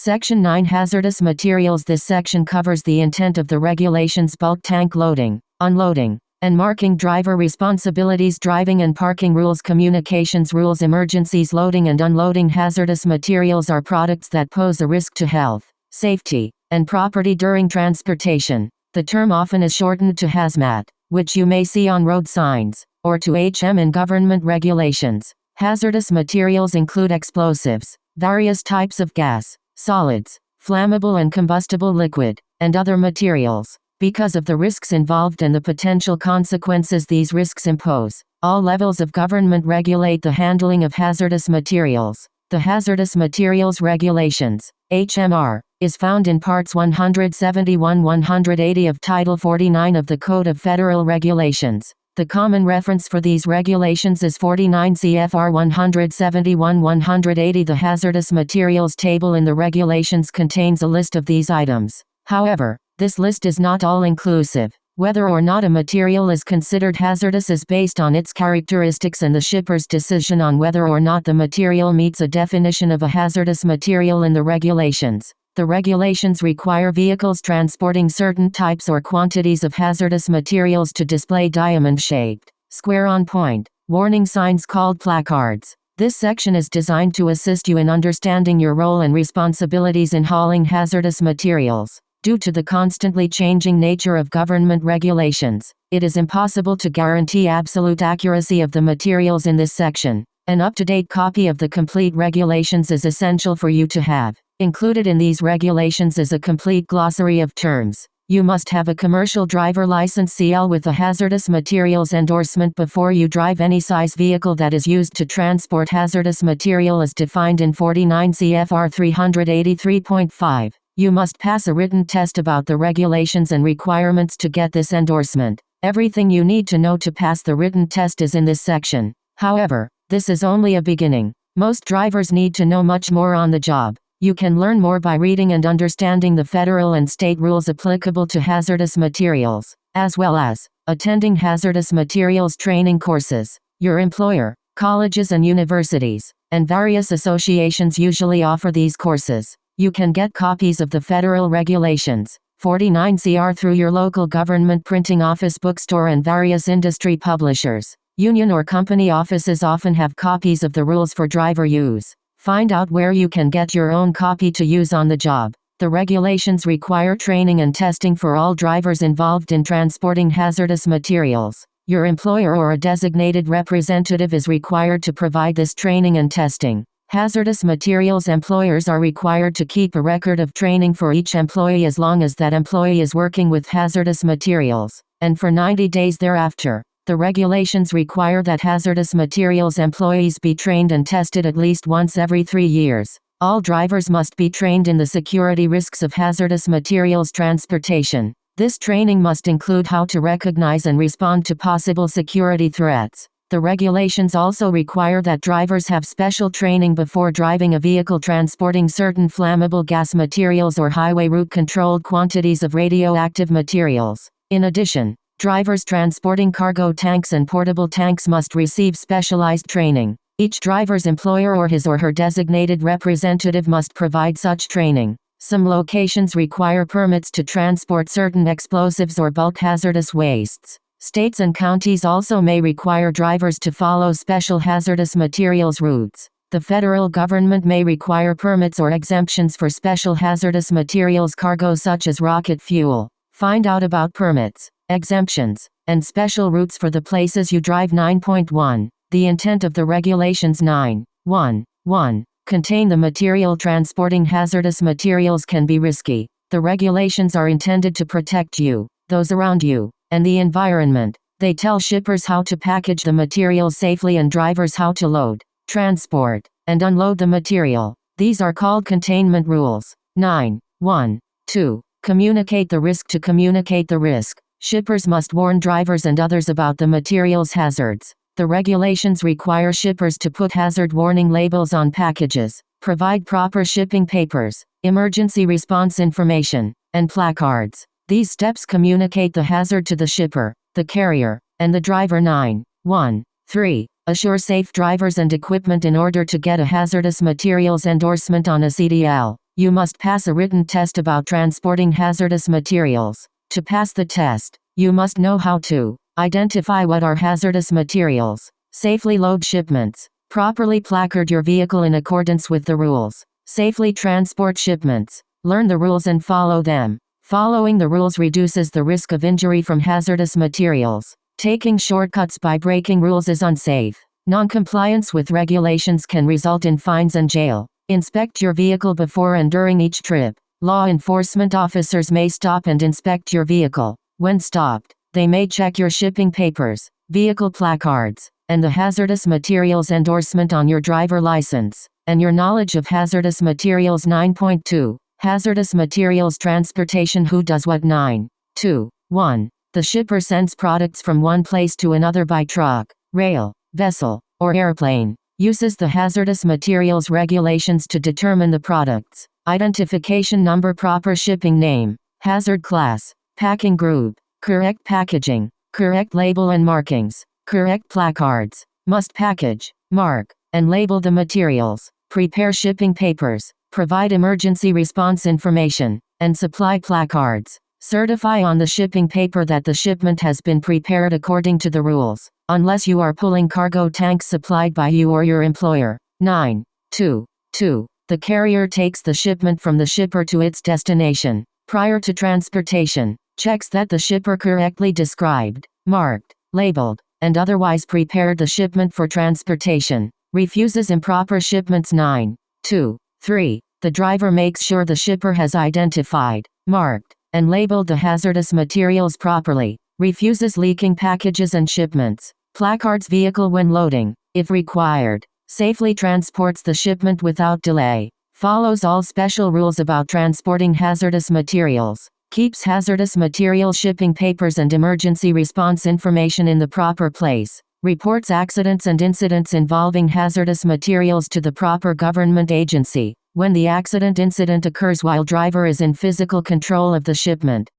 Section 9 Hazardous Materials. This section covers the intent of the regulations: bulk tank loading, unloading, and marking, driver responsibilities, driving and parking rules, communications rules, emergencies, loading and unloading. Hazardous materials are products that pose a risk to health, safety, and property during transportation. The term often is shortened to hazmat, which you may see on road signs, or to HM in government regulations. Hazardous materials include explosives, various types of gas, solids, flammable and combustible liquid, and other materials. Because of the risks involved and the potential consequences these risks impose, all levels of government regulate the handling of hazardous materials. The Hazardous Materials Regulations, HMR, is found in Parts 171-180 of Title 49 of the Code of Federal Regulations. The common reference for these regulations is 49 CFR 171-180. The Hazardous Materials table in the regulations contains a list of these items. However, this list is not all-inclusive. Whether or not a material is considered hazardous is based on its characteristics and the shipper's decision on whether or not the material meets a definition of a hazardous material in the regulations. The regulations require vehicles transporting certain types or quantities of hazardous materials to display diamond-shaped, square-on-point warning signs called placards. This section is designed to assist you in understanding your role and responsibilities in hauling hazardous materials. Due to the constantly changing nature of government regulations, it is impossible to guarantee absolute accuracy of the materials in this section. An up-to-date copy of the complete regulations is essential for you to have. Included in these regulations is a complete glossary of terms. You must have a commercial driver license CL with a hazardous materials endorsement before you drive any size vehicle that is used to transport hazardous material as defined in 49 CFR 383.5. You must pass a written test about the regulations and requirements to get this endorsement. Everything you need to know to pass the written test is in this section. However, this is only a beginning. Most drivers need to know much more on the job. You can learn more by reading and understanding the federal and state rules applicable to hazardous materials, as well as attending hazardous materials training courses. Your employer, colleges and universities, and various associations usually offer these courses. You can get copies of the federal regulations, 49 CR, through your local government printing office, bookstore and various industry publishers. Union or company offices often have copies of the rules for driver use. Find out where you can get your own copy to use on the job. The regulations require training and testing for all drivers involved in transporting hazardous materials. Your employer or a designated representative is required to provide this training and testing. Hazardous materials employers are required to keep a record of training for each employee as long as that employee is working with hazardous materials, and for 90 days thereafter. The regulations require that hazardous materials employees be trained and tested at least once every 3 years. All drivers must be trained in the security risks of hazardous materials transportation. This training must include how to recognize and respond to possible security threats. The regulations also require that drivers have special training before driving a vehicle transporting certain flammable gas materials or highway route controlled quantities of radioactive materials. In addition, drivers transporting cargo tanks and portable tanks must receive specialized training. Each driver's employer or his or her designated representative must provide such training. Some locations require permits to transport certain explosives or bulk hazardous wastes. States and counties also may require drivers to follow special hazardous materials routes. The federal government may require permits or exemptions for special hazardous materials cargo such as rocket fuel. Find out about permits, exemptions, and special routes for the places you drive. 9.1. The intent of the regulations. 9.1.1. Contain the material. Transporting hazardous materials can be risky. The regulations are intended to protect you, those around you, and the environment. They tell shippers how to package the material safely and drivers how to load, transport, and unload the material. These are called containment rules. 9.1.2. Communicate the risk. To communicate the risk, shippers must warn drivers and others about the material's hazards. The regulations require shippers to put hazard warning labels on packages, provide proper shipping papers, emergency response information, and placards. These steps communicate the hazard to the shipper, the carrier, and the driver. 9.1.3. Assure safe drivers and equipment. In order to get a hazardous materials endorsement on a CDL, you must pass a written test about transporting hazardous materials. To pass the test, you must know how to identify what are hazardous materials, safely load shipments, properly placard your vehicle in accordance with the rules, safely transport shipments, learn the rules and follow them. Following the rules reduces the risk of injury from hazardous materials. Taking shortcuts by breaking rules is unsafe. Non-compliance with regulations can result in fines and jail. Inspect your vehicle before and during each trip. Law enforcement officers may stop and inspect your vehicle. When stopped, they may check your shipping papers, vehicle placards, and the hazardous materials endorsement on your driver license, and your knowledge of hazardous materials. 9.2. Hazardous materials transportation. Who does what? 9.2. 1. The shipper sends products from one place to another by truck, rail, vessel, or airplane. Uses the hazardous materials regulations to determine the product's identification number, proper shipping name, hazard class, packing group, correct packaging, correct label and markings, correct placards, must package, mark, and label the materials, prepare shipping papers, provide emergency response information, and supply placards. Certify on the shipping paper that the shipment has been prepared according to the rules, unless you are pulling cargo tanks supplied by you or your employer. 9.2. 2. The carrier takes the shipment from the shipper to its destination. Prior to transportation, checks that the shipper correctly described, marked, labeled, and otherwise prepared the shipment for transportation. Refuses improper shipments. 9.2. 3. The driver makes sure the shipper has identified, marked, and labeled the hazardous materials properly. Refuses leaking packages and shipments. Placards vehicle when loading, if required. Safely transports the shipment without delay. Follows all special rules about transporting hazardous materials. Keeps hazardous material shipping papers and emergency response information in the proper place. Reports accidents and incidents involving hazardous materials to the proper government agency when the incident occurs while driver is in physical control of the shipment.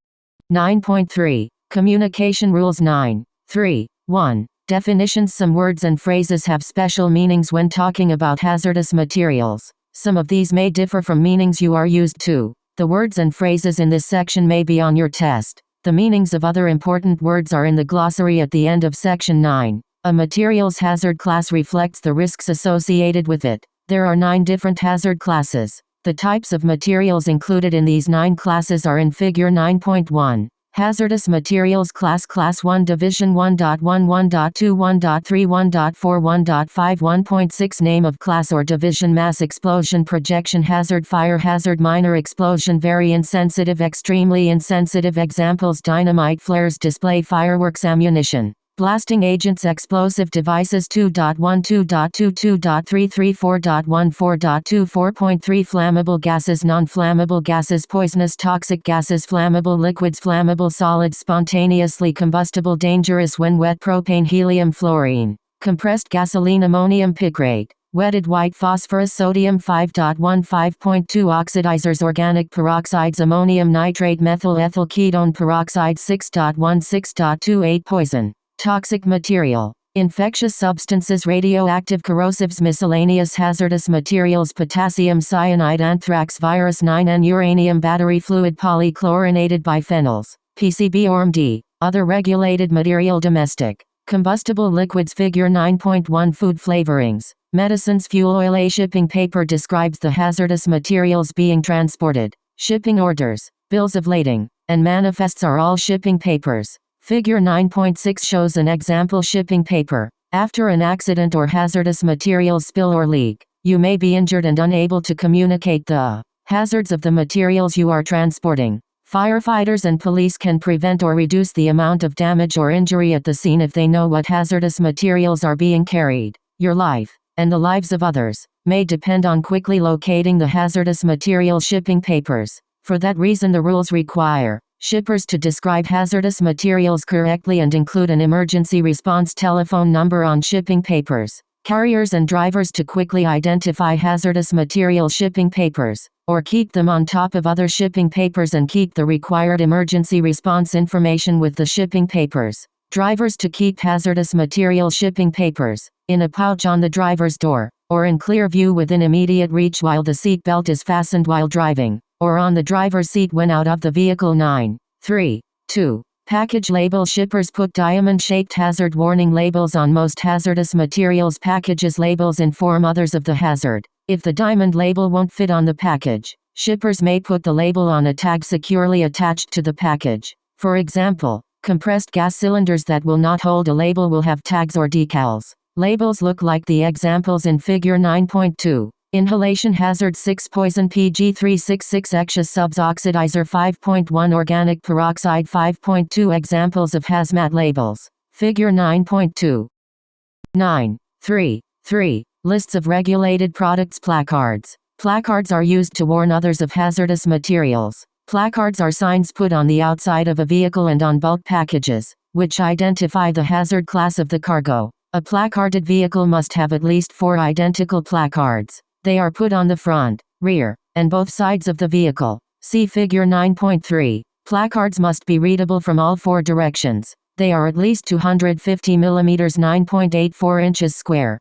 9.3. Communication rules. 9.3. 1. Definitions. Some words and phrases have special meanings when talking about hazardous materials. Some of these may differ from meanings you are used to. The words and phrases in this section may be on your test. The meanings of other important words are in the glossary at the end of section 9. A material's hazard class reflects the risks associated with it. There are 9 different hazard classes. The types of materials included in these 9 classes are in Figure 9.1. Hazardous Materials Class. Class 1 Division 1.1 1.2 1.3 1.4 1.5 1.6 Name of class or division. Mass explosion, projection hazard, fire hazard, minor explosion, very insensitive, extremely insensitive. Examples: dynamite, flares, display fireworks, ammunition, blasting agents, explosive devices. 2.1 2.2 2.3 4.1 4.2 4.3 Flammable gases, non-flammable gases, poisonous, toxic gases, flammable liquids, flammable solids, spontaneously combustible, dangerous when wet, propane, helium, fluorine, compressed gasoline, ammonium picrate, wetted white phosphorus, sodium 5.1 5.2 oxidizers, organic peroxides, ammonium nitrate, methyl ethyl ketone peroxide. 6.1 6.28 Poison, toxic material, infectious substances, radioactive corrosives, miscellaneous hazardous materials, potassium cyanide, anthrax virus. 9N uranium battery fluid, polychlorinated biphenyls, PCB ORMD, other regulated material, domestic, combustible liquids. Figure 9.1 Food flavorings, medicines, fuel oil. A shipping paper describes the hazardous materials being transported. Shipping orders, bills of lading, and manifests are all shipping papers. Figure 9.6 shows an example shipping paper. After an accident or hazardous materials spill or leak, you may be injured and unable to communicate the hazards of the materials you are transporting. Firefighters and police can prevent or reduce the amount of damage or injury at the scene if they know what hazardous materials are being carried. Your life, and the lives of others, may depend on quickly locating the hazardous material shipping papers. For that reason, the rules require shippers to describe hazardous materials correctly and include an emergency response telephone number on shipping papers. Carriers and drivers to quickly identify hazardous material shipping papers, or keep them on top of other shipping papers and keep the required emergency response information with the shipping papers. Drivers to keep hazardous material shipping papers in a pouch on the driver's door. or in clear view within immediate reach while the seat belt is fastened while driving, or on the driver's seat when out of the vehicle. 9. 3. 2. Package label. Shippers put diamond-shaped hazard warning labels on most hazardous materials packages. Labels inform others of the hazard. If the diamond label won't fit on the package, shippers may put the label on a tag securely attached to the package. For example, compressed gas cylinders that will not hold a label will have tags or decals. Labels look like the examples in Figure 9.2. Inhalation hazard. 6. Poison Pg366 Exia subs oxidizer. 5.1 Organic peroxide. 5.2 Examples of hazmat labels. Figure 9.2. 9. 3. 3. Lists of regulated products. Placards. Placards are used to warn others of hazardous materials. Placards are signs put on the outside of a vehicle and on bulk packages, which identify the hazard class of the cargo. A placarded vehicle must have at least 4 identical placards. They are put on the front, rear, and both sides of the vehicle. See Figure 9.3. Placards must be readable from all 4 directions. They are at least 250 mm 9.84 inches square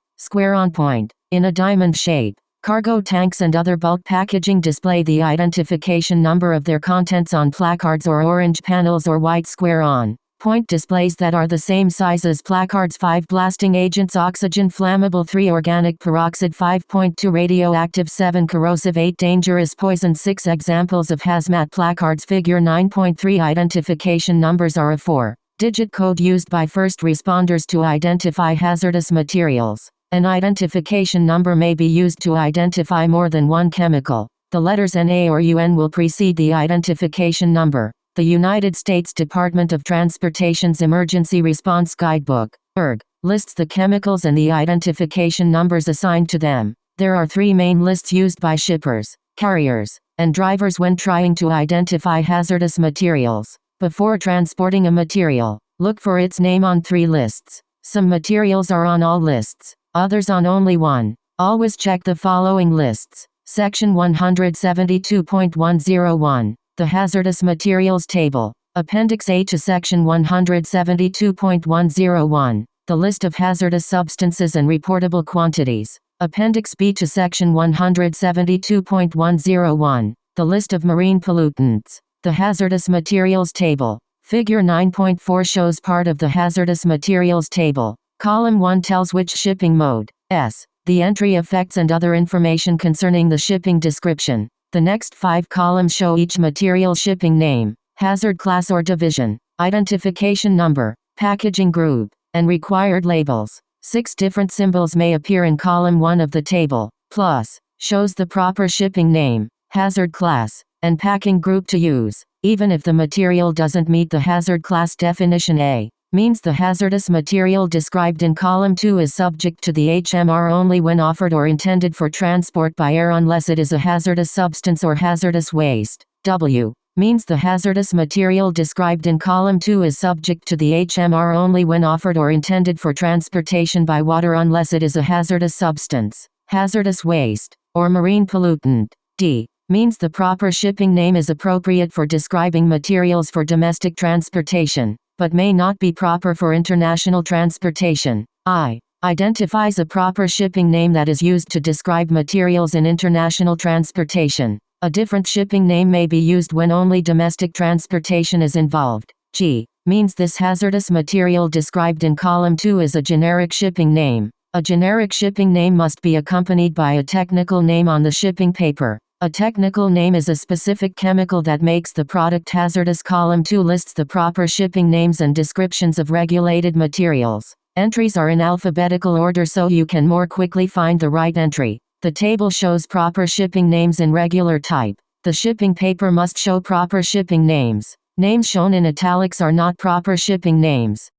on point, in a diamond shape. Cargo tanks and other bulk packaging display the identification number of their contents on placards or orange panels or white square on point displays that are the same size as placards. 5. Blasting agents. Oxygen flammable. 3. Organic peroxide. 5.2 Radioactive. 7. Corrosive. 8. Dangerous poison. 6. Examples of hazmat placards. Figure 9.3. Identification numbers are a 4-digit code used by first responders to identify hazardous materials. An identification number may be used to identify more than one chemical. The letters NA or UN will precede the identification number. The United States Department of Transportation's Emergency Response Guidebook, ERG, lists the chemicals and the identification numbers assigned to them. There are 3 main lists used by shippers, carriers, and drivers when trying to identify hazardous materials. Before transporting a material, look for its name on 3 lists. Some materials are on all lists, others on only one. Always check the following lists. Section 172.101. The Hazardous Materials Table. Appendix A to Section 172.101. The list of hazardous substances and reportable quantities. Appendix B to Section 172.101. The list of marine pollutants. The Hazardous Materials Table. Figure 9.4 shows part of the Hazardous Materials Table. Column 1 tells which shipping mode. The entry effects and other information concerning the shipping description. The next 5 columns show each material shipping name, hazard class or division, identification number, packaging group, and required labels. 6 different symbols may appear in column 1 of the table. Plus, shows the proper shipping name, hazard class, and packing group to use. Even if the material doesn't meet the hazard class definition, A means the hazardous material described in column 2 is subject to the HMR only when offered or intended for transport by air unless it is a hazardous substance or hazardous waste. W means the hazardous material described in column 2 is subject to the HMR only when offered or intended for transportation by water unless it is a hazardous substance, hazardous waste, or marine pollutant. D means the proper shipping name is appropriate for describing materials for domestic transportation, but may not be proper for international transportation. I identifies a proper shipping name that is used to describe materials in international transportation. A different shipping name may be used when only domestic transportation is involved. G means this hazardous material described in column 2 is a generic shipping name. A generic shipping name must be accompanied by a technical name on the shipping paper. A technical name is a specific chemical that makes the product hazardous. Column 2 lists the proper shipping names and descriptions of regulated materials. Entries are in alphabetical order so you can more quickly find the right entry. The table shows proper shipping names in regular type. The shipping paper must show proper shipping names. Names shown in italics are not proper shipping names.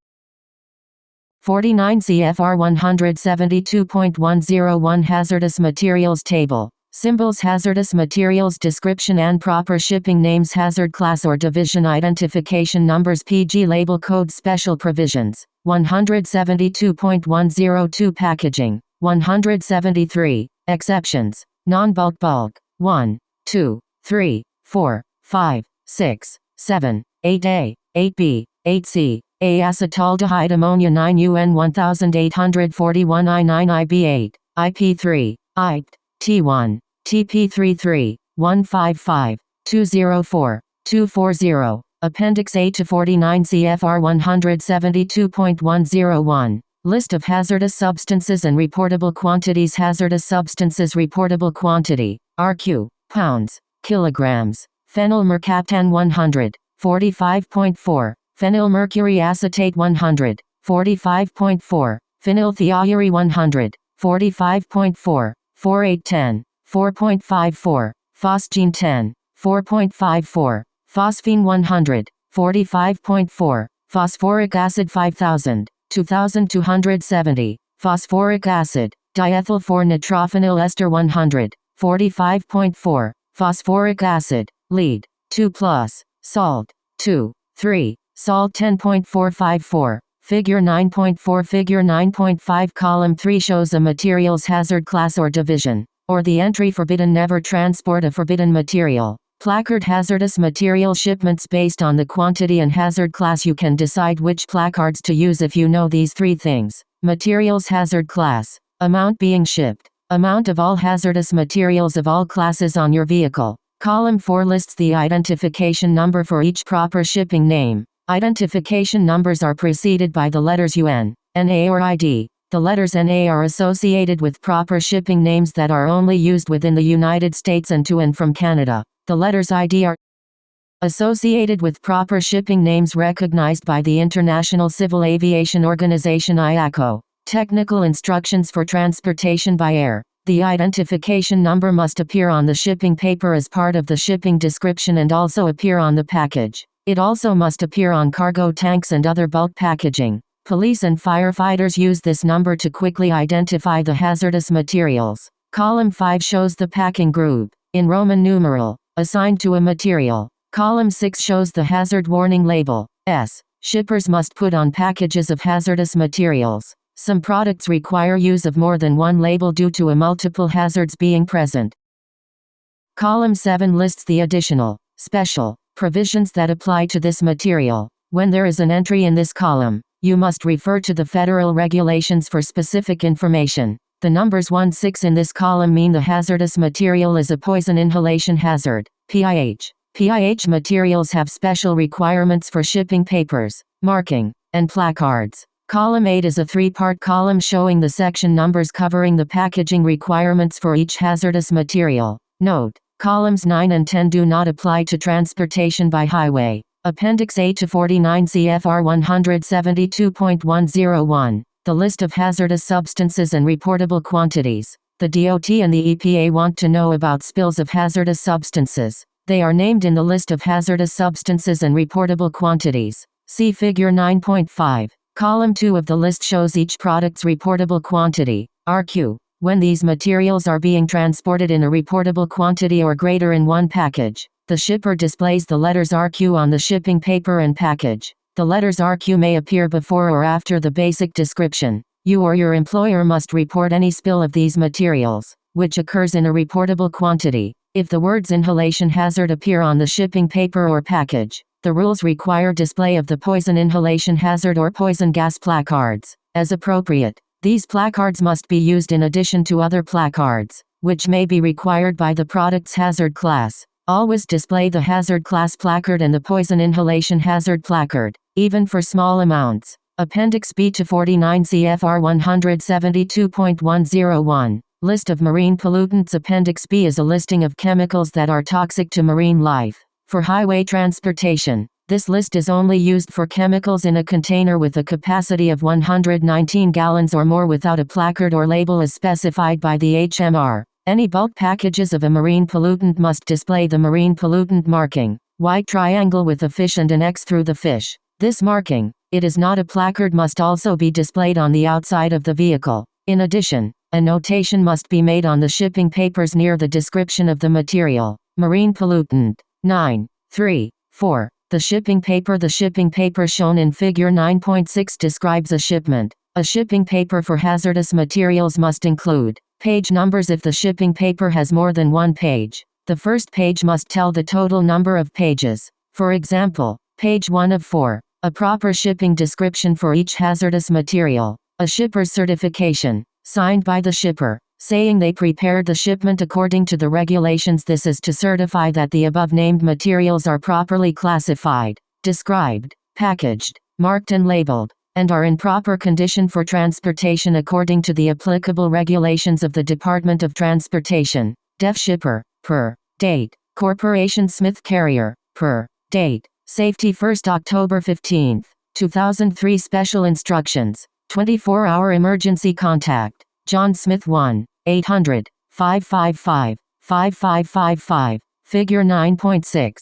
49 CFR 172.101 Hazardous Materials Table. Symbols: hazardous materials description and proper shipping names, hazard class or division, identification numbers, PG label code, special provisions. 172.102 Packaging. 173 Exceptions. Non-bulk bulk. 1, 2, 3, 4, 5, 6, 7, 8A, 8B, 8C, A acetaldehyde ammonia 9 UN 1841 I9 IB8. IP3, IPT, T1, TP33, 155, 204, 240, Appendix A to 49 CFR 172.101. List of hazardous substances and reportable quantities. Hazardous substances reportable quantity, RQ, pounds, kilograms. Phenyl mercaptan 100, 45.4, phenyl mercury acetate 100, 45.4, phenylthiourea 100, 45.4, 4810, 4.54, phosgene 10, 4.54, phosphine 100, 45.4, phosphoric acid 5000, 2270, phosphoric acid, diethyl 4-nitrophenyl ester 100, 45.4, phosphoric acid, lead, 2+, salt, 2, 3, salt 10.454, figure 9.4. Figure 9.5. Column 3 shows a material's hazard class or division, or the entry forbidden. Never transport a forbidden material. Placard hazardous material shipments. Based on the quantity and hazard class you can decide which placards to use if you know these three things. Materials hazard class, amount being shipped, amount of all hazardous materials of all classes on your vehicle. Column 4 lists the identification number for each proper shipping name. Identification numbers are preceded by the letters UN, NA or ID. The letters NA are associated with proper shipping names that are only used within the United States and to and from Canada. The letters ID are associated with proper shipping names recognized by the International Civil Aviation Organization IACO. Technical instructions for transportation by air. The identification number must appear on the shipping paper as part of the shipping description and also appear on the package. It also must appear on cargo tanks and other bulk packaging. Police and firefighters use this number to quickly identify the hazardous materials. Column 5 shows the packing group, in Roman numeral, assigned to a material. Column 6 shows the hazard warning label, S. Shippers must put on packages of hazardous materials. Some products require use of more than one label due to multiple hazards being present. Column 7 lists the additional, special, provisions that apply to this material. When there is an entry in this column, you must refer to the federal regulations for specific information. The numbers 1-6 in this column mean the hazardous material is a poison inhalation hazard, PIH. PIH materials have special requirements for shipping papers, marking, and placards. Column 8 is a three-part column showing the section numbers covering the packaging requirements for each hazardous material. Note: columns 9 and 10 do not apply to transportation by highway. Appendix A to 49 CFR 172.101. The list of hazardous substances and reportable quantities. The DOT and the EPA want to know about spills of hazardous substances. They are named in the list of hazardous substances and reportable quantities. See Figure 9.5. Column 2 of the list shows each product's reportable quantity, RQ. When these materials are being transported in a reportable quantity or greater in one package, the shipper displays the letters RQ on the shipping paper and package. The letters RQ may appear before or after the basic description. You or your employer must report any spill of these materials, which occurs in a reportable quantity. If the words inhalation hazard appear on the shipping paper or package, the rules require display of the poison inhalation hazard or poison gas placards, as appropriate. These placards must be used in addition to other placards, which may be required by the product's hazard class. Always display the hazard class placard and the poison inhalation hazard placard, even for small amounts. Appendix B to 49 CFR 172.101. List of marine pollutants. Appendix B is a listing of chemicals that are toxic to marine life. For highway transportation, this list is only used for chemicals in a container with a capacity of 119 gallons or more without a placard or label as specified by the HMR. Any bulk packages of a marine pollutant must display the marine pollutant marking, white triangle with a fish and an X through the fish. This marking, it is not a placard, must also be displayed on the outside of the vehicle. In addition, a notation must be made on the shipping papers near the description of the material. Marine pollutant. 9.3.4. The shipping paper. The shipping paper shown in Figure 9.6 describes a shipment. A shipping paper for hazardous materials must include page numbers if the shipping paper has more than one page. The first page must tell the total number of pages. For example, page 1 of 4. A proper shipping description for each hazardous material. A shipper's certification, signed by the shipper. saying they prepared the shipment according to the regulations. This is to certify that the above-named materials are properly classified, described, packaged, marked and labeled, and are in proper condition for transportation according to the applicable regulations of the Department of Transportation. Def Shipper, per date, Corporation Smith Carrier, per date, Safety 1st October 15, 2003. Special Instructions, 24-hour emergency contact, John Smith 1-800-555-5555, figure 9.6,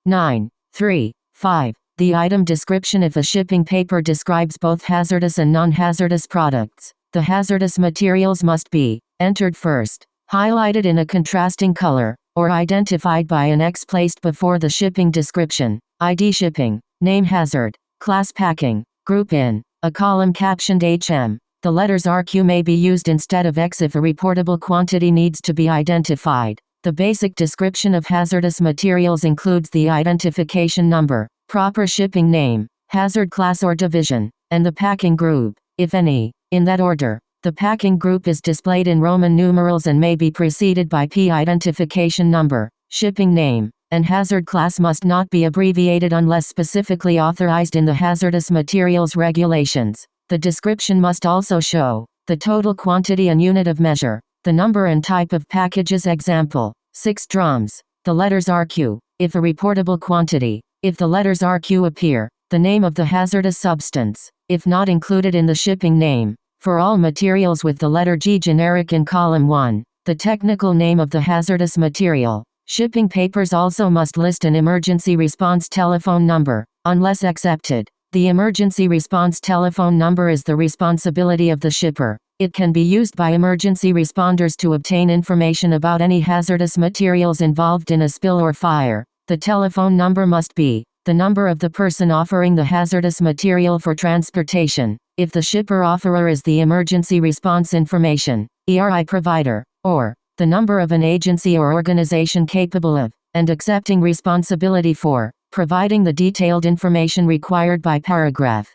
9, 3, 5. The item description. If a shipping paper describes both hazardous and non-hazardous products, the hazardous materials must be entered first, highlighted in a contrasting color, or identified by an X placed before the shipping description. ID shipping, name hazard, class packing, group in, a column captioned HM. The letters RQ may be used instead of X if a reportable quantity needs to be identified. The basic description of hazardous materials includes the identification number, proper shipping name, hazard class or division, and the packing group, if any, in that order. The packing group is displayed in Roman numerals and may be preceded by P. Identification number, shipping name, and hazard class must not be abbreviated unless specifically authorized in the hazardous materials regulations. The description must also show the total quantity and unit of measure, the number and type of packages. Example, 6 drums, the letters RQ, if a reportable quantity. If the letters RQ appear, the name of the hazardous substance, if not included in the shipping name. For all materials with the letter G generic in column 1, the technical name of the hazardous material. Shipping papers also must list an emergency response telephone number, unless accepted. The emergency response telephone number is the responsibility of the shipper. It can be used by emergency responders to obtain information about any hazardous materials involved in a spill or fire. The telephone number must be the number of the person offering the hazardous material for transportation, if the shipper offerer is the emergency response information, ERI provider, or the number of an agency or organization capable of, and accepting responsibility for, providing the detailed information required by paragraph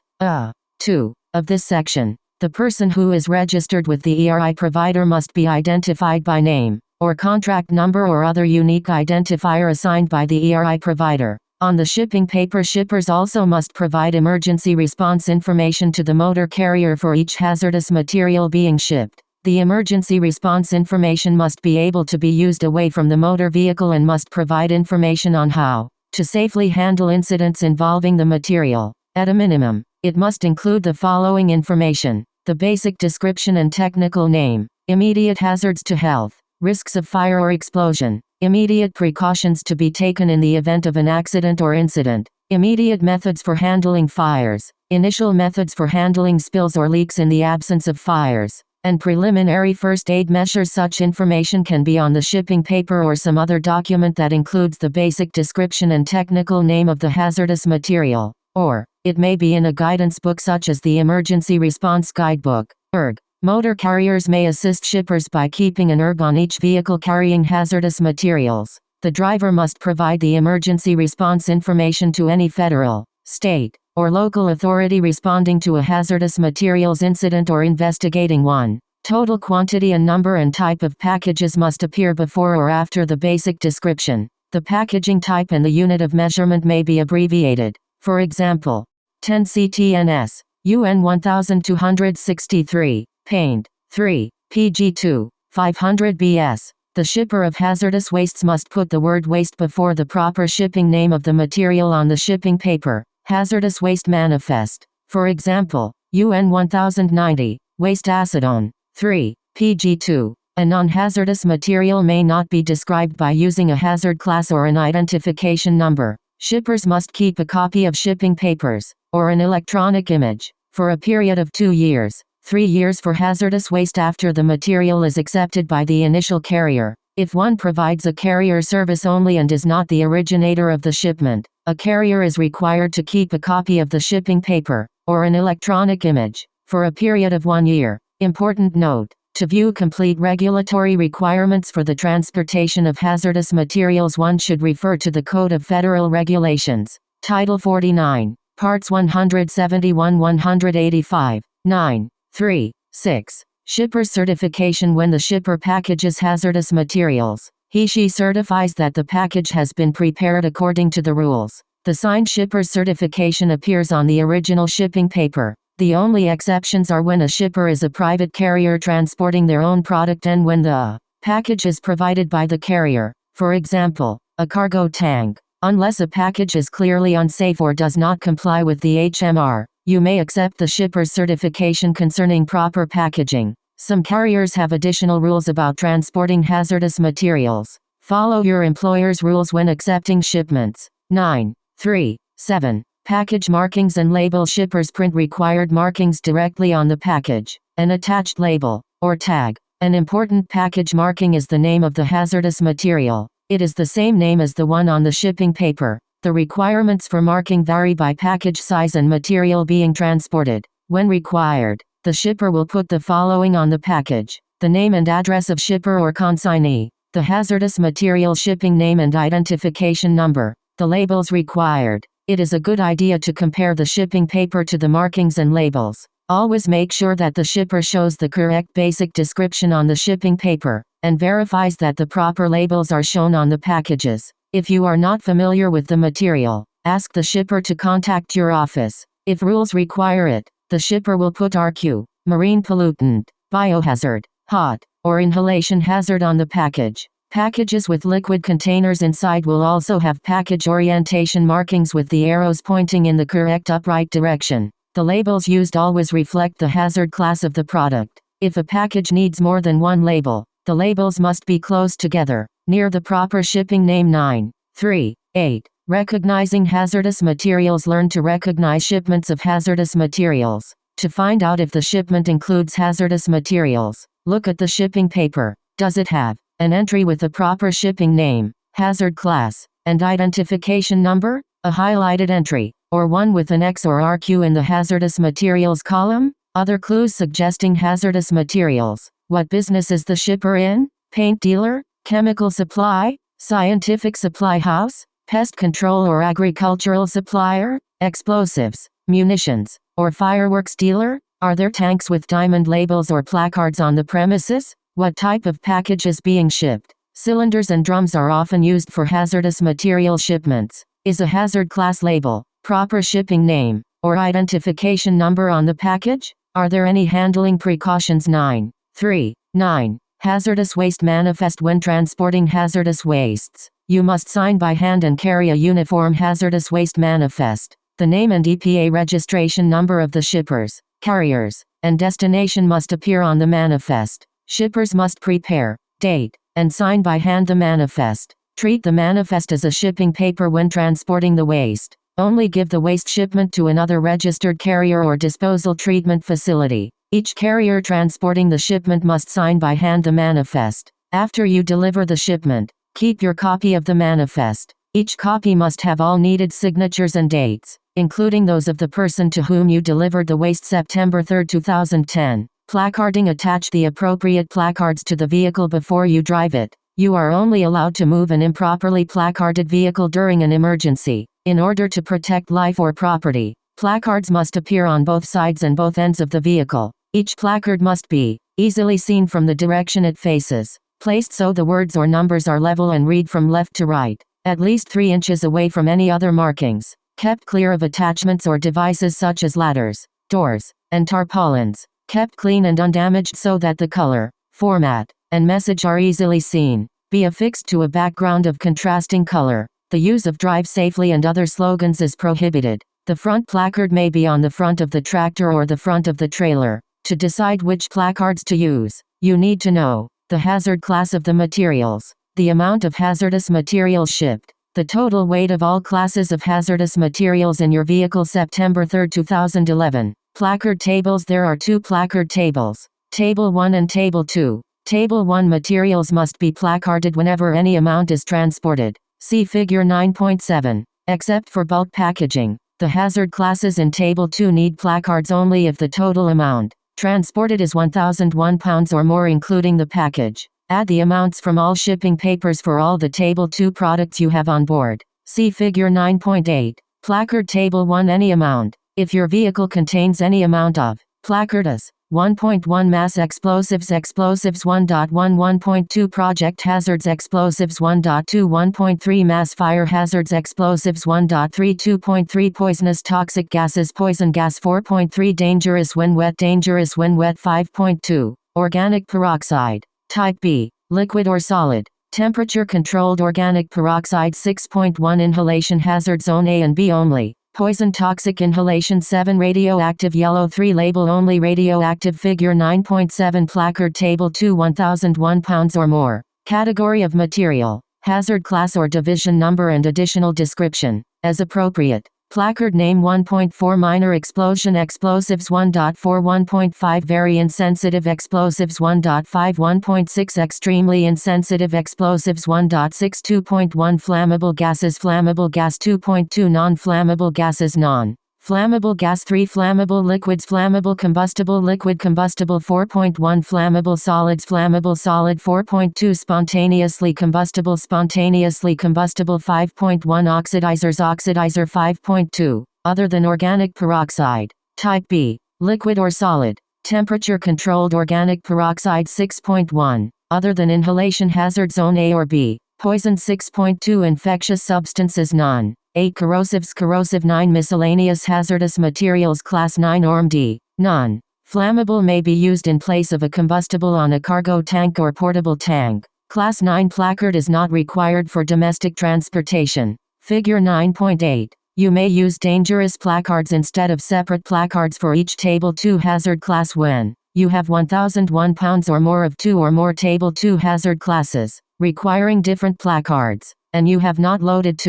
2 of this section. The person who is registered with the ERI provider must be identified by name, or contract number or other unique identifier assigned by the ERI provider. On the shipping paper, shippers also must provide emergency response information to the motor carrier for each hazardous material being shipped. The emergency response information must be able to be used away from the motor vehicle and must provide information on how to safely handle incidents involving the material. At a minimum, it must include the following information: the basic description and technical name, immediate hazards to health, risks of fire or explosion, immediate precautions to be taken in the event of an accident or incident, immediate methods for handling fires, initial methods for handling spills or leaks in the absence of fires, and preliminary first aid measures. Such information can be on the shipping paper or some other document that includes the basic description and technical name of the hazardous material, or it may be in a guidance book such as the Emergency Response Guidebook, ERG. Motor carriers may assist shippers by keeping an ERG on each vehicle carrying hazardous materials. The driver must provide the emergency response information to any federal, state, or local authority responding to a hazardous materials incident or investigating one. Total quantity and number and type of packages must appear before or after the basic description. The packaging type and the unit of measurement may be abbreviated. For example, 10 CTNS, UN 1263, paint, 3, PG2, 500 BS. The shipper of hazardous wastes must put the word waste before the proper shipping name of the material on the shipping paper. Hazardous waste manifest. For example, UN 1090, waste acetone, 3, PG2. A non-hazardous material may not be described by using a hazard class or an identification number. Shippers must keep a copy of shipping papers, or an electronic image, for a period of 2 years, 3 years for hazardous waste after the material is accepted by the initial carrier. If one provides a carrier service only and is not the originator of the shipment, a carrier is required to keep a copy of the shipping paper, or an electronic image, for a period of 1 year. Important note: to view complete regulatory requirements for the transportation of hazardous materials, one should refer to the Code of Federal Regulations, Title 49, Parts 171-185, 9, 3, 6. Shipper certification. When the shipper packages hazardous materials, he/she certifies that the package has been prepared according to the rules. The signed shipper's certification appears on the original shipping paper. The only exceptions are when a shipper is a private carrier transporting their own product and when the package is provided by the carrier. For example, a cargo tank. Unless a package is clearly unsafe or does not comply with the HMR, you may accept the shipper's certification concerning proper packaging. Some carriers have additional rules about transporting hazardous materials. Follow your employer's rules when accepting shipments. 9.3.7. Package markings and label. Shippers print required markings directly on the package. An attached label, or tag. An important package marking is the name of the hazardous material. It is the same name as the one on the shipping paper. The requirements for marking vary by package size and material being transported. When required, the shipper will put the following on the package: the name and address of shipper or consignee, the hazardous material shipping name and identification number, the labels required. It is a good idea to compare the shipping paper to the markings and labels. Always make sure that the shipper shows the correct basic description on the shipping paper, and verifies that the proper labels are shown on the packages. If you are not familiar with the material, ask the shipper to contact your office. If rules require it, the shipper will put RQ, marine pollutant, biohazard, hot, or inhalation hazard on the package. Packages with liquid containers inside will also have package orientation markings with the arrows pointing in the correct upright direction. The labels used always reflect the hazard class of the product. If a package needs more than one label, the labels must be close together, near the proper shipping name. 9.3.8. Recognizing hazardous materials. Learn to recognize shipments of hazardous materials. To find out if the shipment includes hazardous materials, look at the shipping paper. Does it have an entry with the proper shipping name, hazard class, and identification number, a highlighted entry, or one with an X or RQ in the hazardous materials column? Other clues suggesting hazardous materials. What business is the shipper in? Paint dealer, chemical supply, scientific supply house, pest control or agricultural supplier, explosives, munitions, or fireworks dealer? Are there tanks with diamond labels or placards on the premises? What type of package is being shipped? Cylinders and drums are often used for hazardous material shipments. Is a hazard class label, proper shipping name, or identification number on the package? Are there any handling precautions? 9.3.9. Hazardous waste manifest. When transporting hazardous wastes, you must sign by hand and carry a uniform hazardous waste manifest. The name and EPA registration number of the shippers, carriers, and destination must appear on the manifest. Shippers must prepare, date, and sign by hand the manifest. Treat the manifest as a shipping paper when transporting the waste. Only give the waste shipment to another registered carrier or disposal treatment facility. Each carrier transporting the shipment must sign by hand the manifest. After you deliver the shipment, keep your copy of the manifest. Each copy must have all needed signatures and dates, including those of the person to whom you delivered the waste. September 3, 2010. Placarding. Attach the appropriate placards to the vehicle before you drive it. You are only allowed to move an improperly placarded vehicle during an emergency. In order to protect life or property, placards must appear on both sides and both ends of the vehicle. Each placard must be easily seen from the direction it faces, placed so the words or numbers are level and read from left to right, at least 3 inches away from any other markings, kept clear of attachments or devices such as ladders, doors, and tarpaulins, kept clean and undamaged so that the color, format, and message are easily seen. Be affixed to a background of contrasting color. The use of "drive safely" and other slogans is prohibited. The front placard may be on the front of the tractor or the front of the trailer. To decide which placards to use, you need to know the hazard class of the materials, the amount of hazardous materials shipped, the total weight of all classes of hazardous materials in your vehicle. September 3, 2011. Placard tables. There are 2 placard tables, Table 1 and Table 2. Table 1 materials must be placarded whenever any amount is transported. See Figure 9.7. Except for bulk packaging, the hazard classes in Table 2 need placards only if the total amount transported is 1,001 pounds or more including the package. Add the amounts from all shipping papers for all the Table 2 products you have on board. See Figure 9.8. Placard Table 1. Any amount. If your vehicle contains any amount of Placard is 1.1 Mass explosives. Explosives 1.1 1.2 Project hazards. Explosives 1.2 1.3 Mass fire hazards. Explosives 1.3 2.3 Poisonous toxic gases. Poison gas 4.3 Dangerous when wet. Dangerous when wet 5.2 Organic peroxide. Type B. Liquid or solid. Temperature controlled organic peroxide 6.1 Inhalation hazard zone A and B only. Poison toxic inhalation 7 Radioactive yellow 3 Label only radioactive Figure 9.7 Placard table 2 1001 pounds or more. Category of material, hazard class or division number and additional description, as appropriate. Placard name 1.4 Minor explosion. Explosives 1.4 1.5 Very insensitive. Explosives 1.5 1.6 Extremely insensitive. Explosives 1.6 2.1 Flammable gases. Flammable gas 2.2 Non-flammable gases. Non-flammable gas 3 Flammable liquids. Flammable combustible liquid. Combustible 4.1 Flammable solids. Flammable solid 4.2 Spontaneously combustible. Spontaneously combustible 5.1 Oxidizers. Oxidizer 5.2 Other than organic peroxide. Type B. Liquid or solid. Temperature controlled organic peroxide 6.1 Other than inhalation hazard zone A or B. Poison 6.2 Infectious substances. None. 8 Corrosives. Corrosive 9 Miscellaneous hazardous materials. Class 9 Orm D. None. Flammable may be used in place of a combustible on a cargo tank or portable tank. Class 9 Placard is not required for domestic transportation. Figure 9.8. You may use dangerous placards instead of separate placards for each Table 2 hazard class when you have 1001 pounds or more of 2 or more Table 2 hazard classes, requiring different placards, and you have not loaded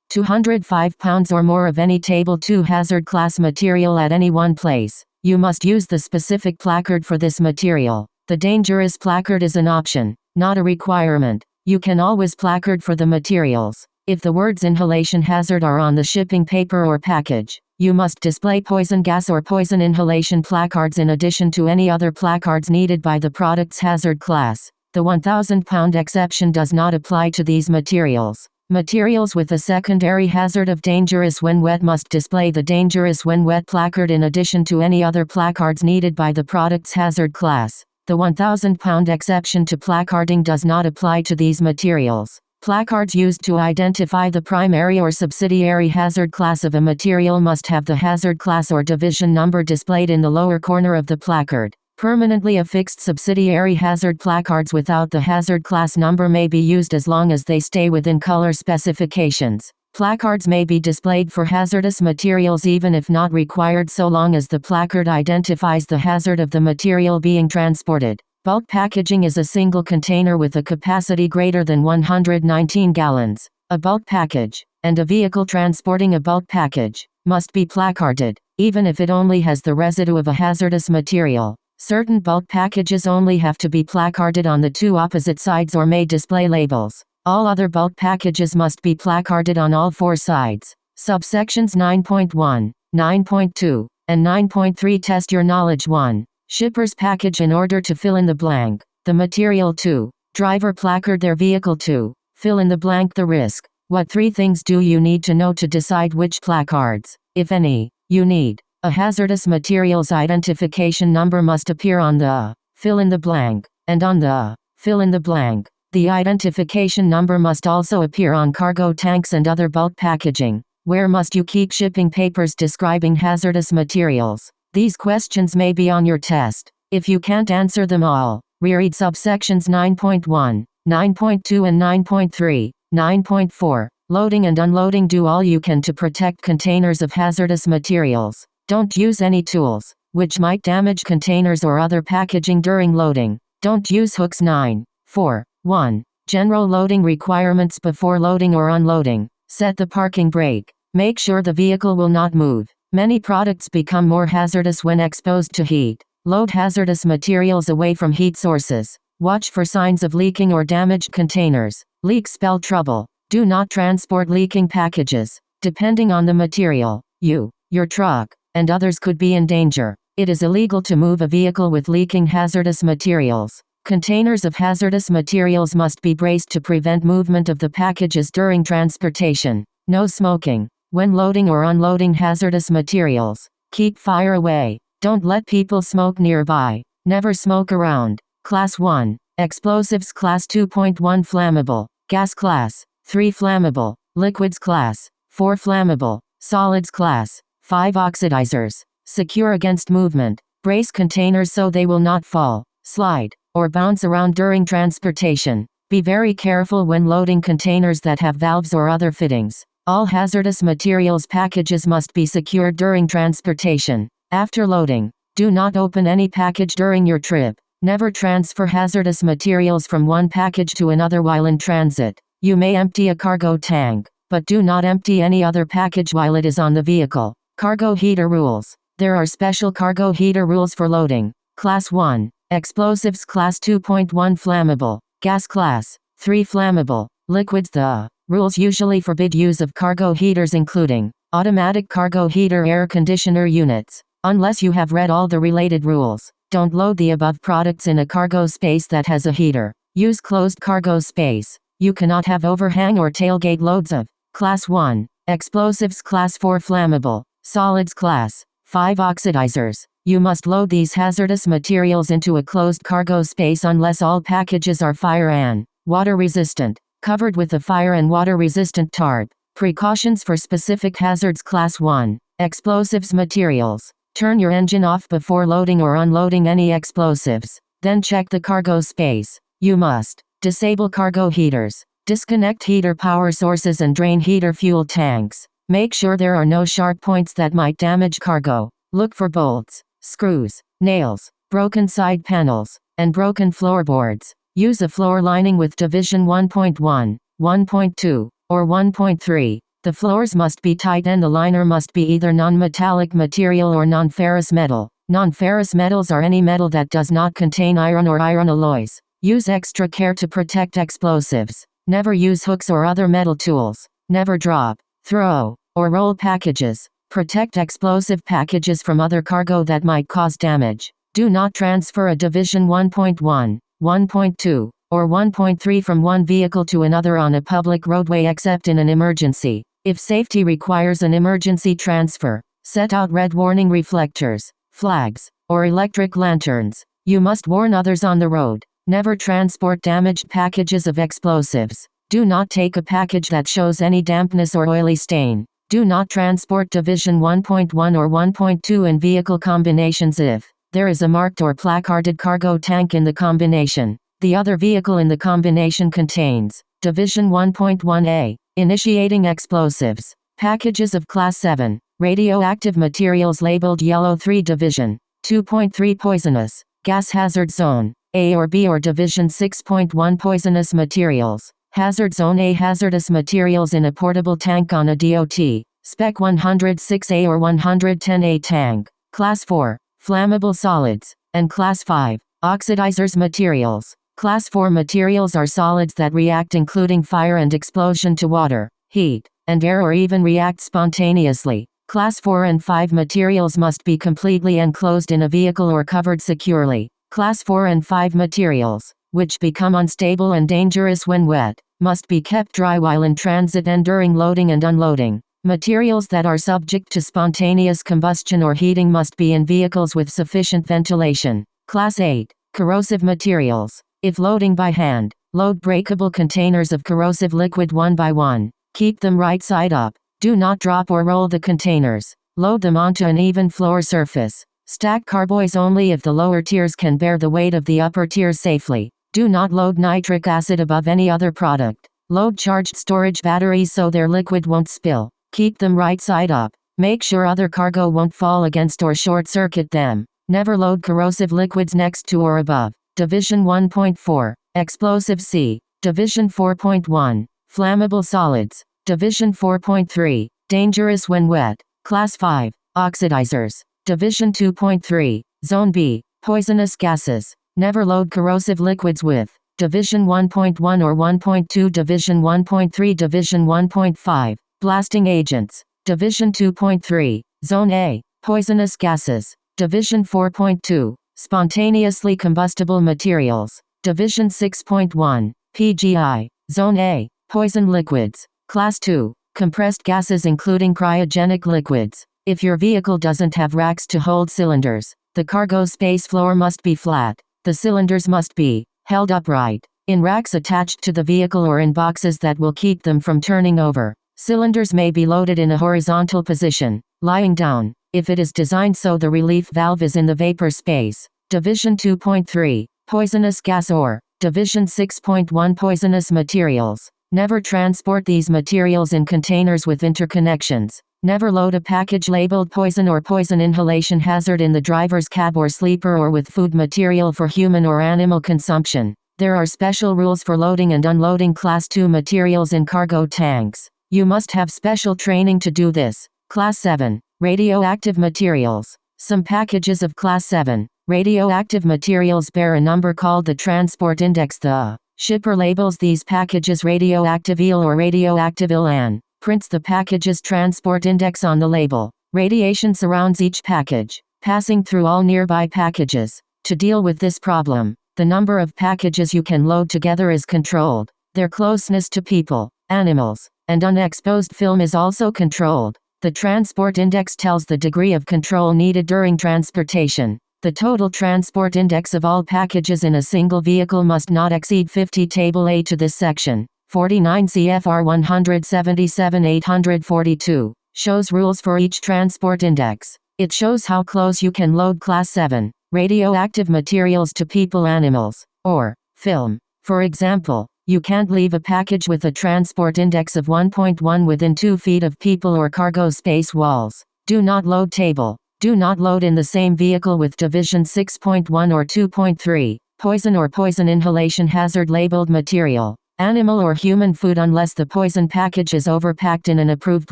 205 pounds or more of any Table 2 hazard class material at any one place. You must use the specific placard for this material. The dangerous placard is an option, not a requirement. You can always placard for the materials. If the words inhalation hazard are on the shipping paper or package, you must display poison gas or poison inhalation placards in addition to any other placards needed by the product's hazard class. The 1,000-pound exception does not apply to these materials. Materials with a secondary hazard of dangerous when wet must display the dangerous when wet placard in addition to any other placards needed by the product's hazard class. The 1,000-pound exception to placarding does not apply to these materials. Placards used to identify the primary or subsidiary hazard class of a material must have the hazard class or division number displayed in the lower corner of the placard. Permanently affixed subsidiary hazard placards without the hazard class number may be used as long as they stay within color specifications. Placards may be displayed for hazardous materials even if not required so long as the placard identifies the hazard of the material being transported. Bulk packaging is a single container with a capacity greater than 119 gallons. A bulk package, and a vehicle transporting a bulk package, must be placarded, even if it only has the residue of a hazardous material. Certain bulk packages only have to be placarded on the two opposite sides or may display labels. All other bulk packages must be placarded on all four sides. Subsections 9.1, 9.2, and 9.3 Test your knowledge. 1. Shipper's package in order to fill in the blank. The material. 2. Driver placard their vehicle. 2. Fill in the blank the risk. What 3 things do you need to know to decide which placards, if any, you need? A hazardous materials identification number must appear on the fill in the blank, and on the fill in the blank. The identification number must also appear on cargo tanks and other bulk packaging. Where must you keep shipping papers describing hazardous materials? These questions may be on your test. If you can't answer them all, reread subsections 9.1, 9.2 and 9.3, 9.4. Loading and unloading. Do all you can to protect containers of hazardous materials. Don't use any tools, which might damage containers or other packaging during loading. Don't use hooks. 9.4. 1. General loading requirements before loading or unloading. Set the parking brake. Make sure the vehicle will not move. Many products become more hazardous when exposed to heat. Load hazardous materials away from heat sources. Watch for signs of leaking or damaged containers. Leaks spell trouble. Do not transport leaking packages. Depending on the material, you, your truck, and others could be in danger. It is illegal to move a vehicle with leaking hazardous materials. Containers of hazardous materials must be braced to prevent movement of the packages during transportation. No smoking. When loading or unloading hazardous materials, keep fire away. Don't let people smoke nearby. Never smoke around. Class 1. Explosives. Class 2.1 Flammable. Gas Class 3 Flammable. Liquids Class 4 Flammable. Solids Class 5 Oxidizers. Secure against movement. Brace containers so they will not fall, slide, or bounce around during transportation. Be very careful when loading containers that have valves or other fittings. All hazardous materials packages must be secured during transportation. After loading, do not open any package during your trip. Never transfer hazardous materials from one package to another while in transit. You may empty a cargo tank, but do not empty any other package while it is on the vehicle. Cargo heater rules. There are special cargo heater rules for loading. Class 1. Explosives. Class 2.1 Flammable. Gas Class 3 Flammable. Liquids. The rules usually forbid use of cargo heaters including automatic cargo heater air conditioner units. Unless you have read all the related rules, don't load the above products in a cargo space that has a heater. Use closed cargo space. You cannot have overhang or tailgate loads of Class 1. Explosives. Class 4 Flammable. Solids Class 5 Oxidizers. You must load these hazardous materials into a closed cargo space unless all packages are fire and water resistant, covered with a fire and water resistant tarp. Precautions for specific hazards. Class 1. Explosives materials. Turn your engine off before loading or unloading any explosives. Then check the cargo space. You must disable cargo heaters, disconnect heater power sources and drain heater fuel tanks. Make sure there are no sharp points that might damage cargo. Look for bolts, screws, nails, broken side panels, and broken floorboards. Use a floor lining with division 1.1, 1.2, or 1.3. The floors must be tight and the liner must be either non-metallic material or non-ferrous metal. Non-ferrous metals are any metal that does not contain iron or iron alloys. Use extra care to protect explosives. Never use hooks or other metal tools. Never drop, throw, or roll packages. Protect explosive packages from other cargo that might cause damage. Do not transfer a division 1.1, 1.2, or 1.3 from one vehicle to another on a public roadway except in an emergency. If safety requires an emergency transfer, set out red warning reflectors, flags, or electric lanterns. You must warn others on the road. Never transport damaged packages of explosives. Do not take a package that shows any dampness or oily stain. Do not transport division 1.1 or 1.2 in vehicle combinations if there is a marked or placarded cargo tank in the combination. The other vehicle in the combination contains division 1.1A. Initiating explosives. Packages of Class 7. Radioactive materials labeled yellow. 3 Division 2.3 Poisonous. Gas hazard zone A or B or Division 6.1 Poisonous materials. Hazard Zone A. Hazardous materials in a portable tank on a DOT, Spec 106A or 110A tank. Class 4. Flammable solids. And Class 5. Oxidizers materials. Class 4 materials are solids that react including fire and explosion to water, heat, and air or even react spontaneously. Class 4 and 5 materials must be completely enclosed in a vehicle or covered securely. Class 4 and 5 materials, which become unstable and dangerous when wet, must be kept dry while in transit and during loading and unloading. Materials that are subject to spontaneous combustion or heating must be in vehicles with sufficient ventilation. Class 8. Corrosive materials. If loading by hand, load breakable containers of corrosive liquid one by one. Keep them right side up. Do not drop or roll the containers. Load them onto an even floor surface. Stack carboys only if the lower tiers can bear the weight of the upper tiers safely. Do not load nitric acid above any other product. Load charged storage batteries so their liquid won't spill. Keep them right side up. Make sure other cargo won't fall against or short circuit them. Never load corrosive liquids next to or above Division 1.4. Explosive C. Division 4.1. Flammable solids. Division 4.3. Dangerous when wet. Class 5. Oxidizers. Division 2.3. Zone B. Poisonous gases. Never load corrosive liquids with Division 1.1 or 1.2. Division 1.3. Division 1.5. Blasting agents. Division 2.3. Zone A. Poisonous gases. Division 4.2. Spontaneously combustible materials. Division 6.1. PGI. Zone A. Poison liquids. Class 2. Compressed gases including cryogenic liquids. If your vehicle doesn't have racks to hold cylinders, the cargo space floor must be flat. The cylinders must be held upright in racks attached to the vehicle or in boxes that will keep them from turning over. Cylinders may be loaded in a horizontal position, lying down, if it is designed so the relief valve is in the vapor space. Division 2.3, Poisonous gas or Division 6.1 Poisonous materials. Never transport these materials in containers with interconnections. Never load a package labeled poison or poison inhalation hazard in the driver's cab or sleeper or with food material for human or animal consumption. There are special rules for loading and unloading Class 2 materials in cargo tanks. You must have special training to do this. Class 7. Radioactive materials. Some packages of Class 7 radioactive materials bear a number called the transport index. The shipper labels these packages radioactive EL or radioactive IL prints the package's transport index on the label. Radiation surrounds each package, passing through all nearby packages. To deal with this problem, the number of packages you can load together is controlled. Their closeness to people, animals, and unexposed film is also controlled. The transport index tells the degree of control needed during transportation. The total transport index of all packages in a single vehicle must not exceed 50. Table A to this section, 49 CFR 177-842, shows rules for each transport index. It shows how close you can load Class 7 radioactive materials to people, animals, or film. For example, you can't leave a package with a transport index of 1.1 within 2 feet of people or cargo space walls. Do not load table. Do not load in the same vehicle with Division 6.1 or 2.3, poison or poison inhalation hazard labeled material, animal or human food unless the poison package is overpacked in an approved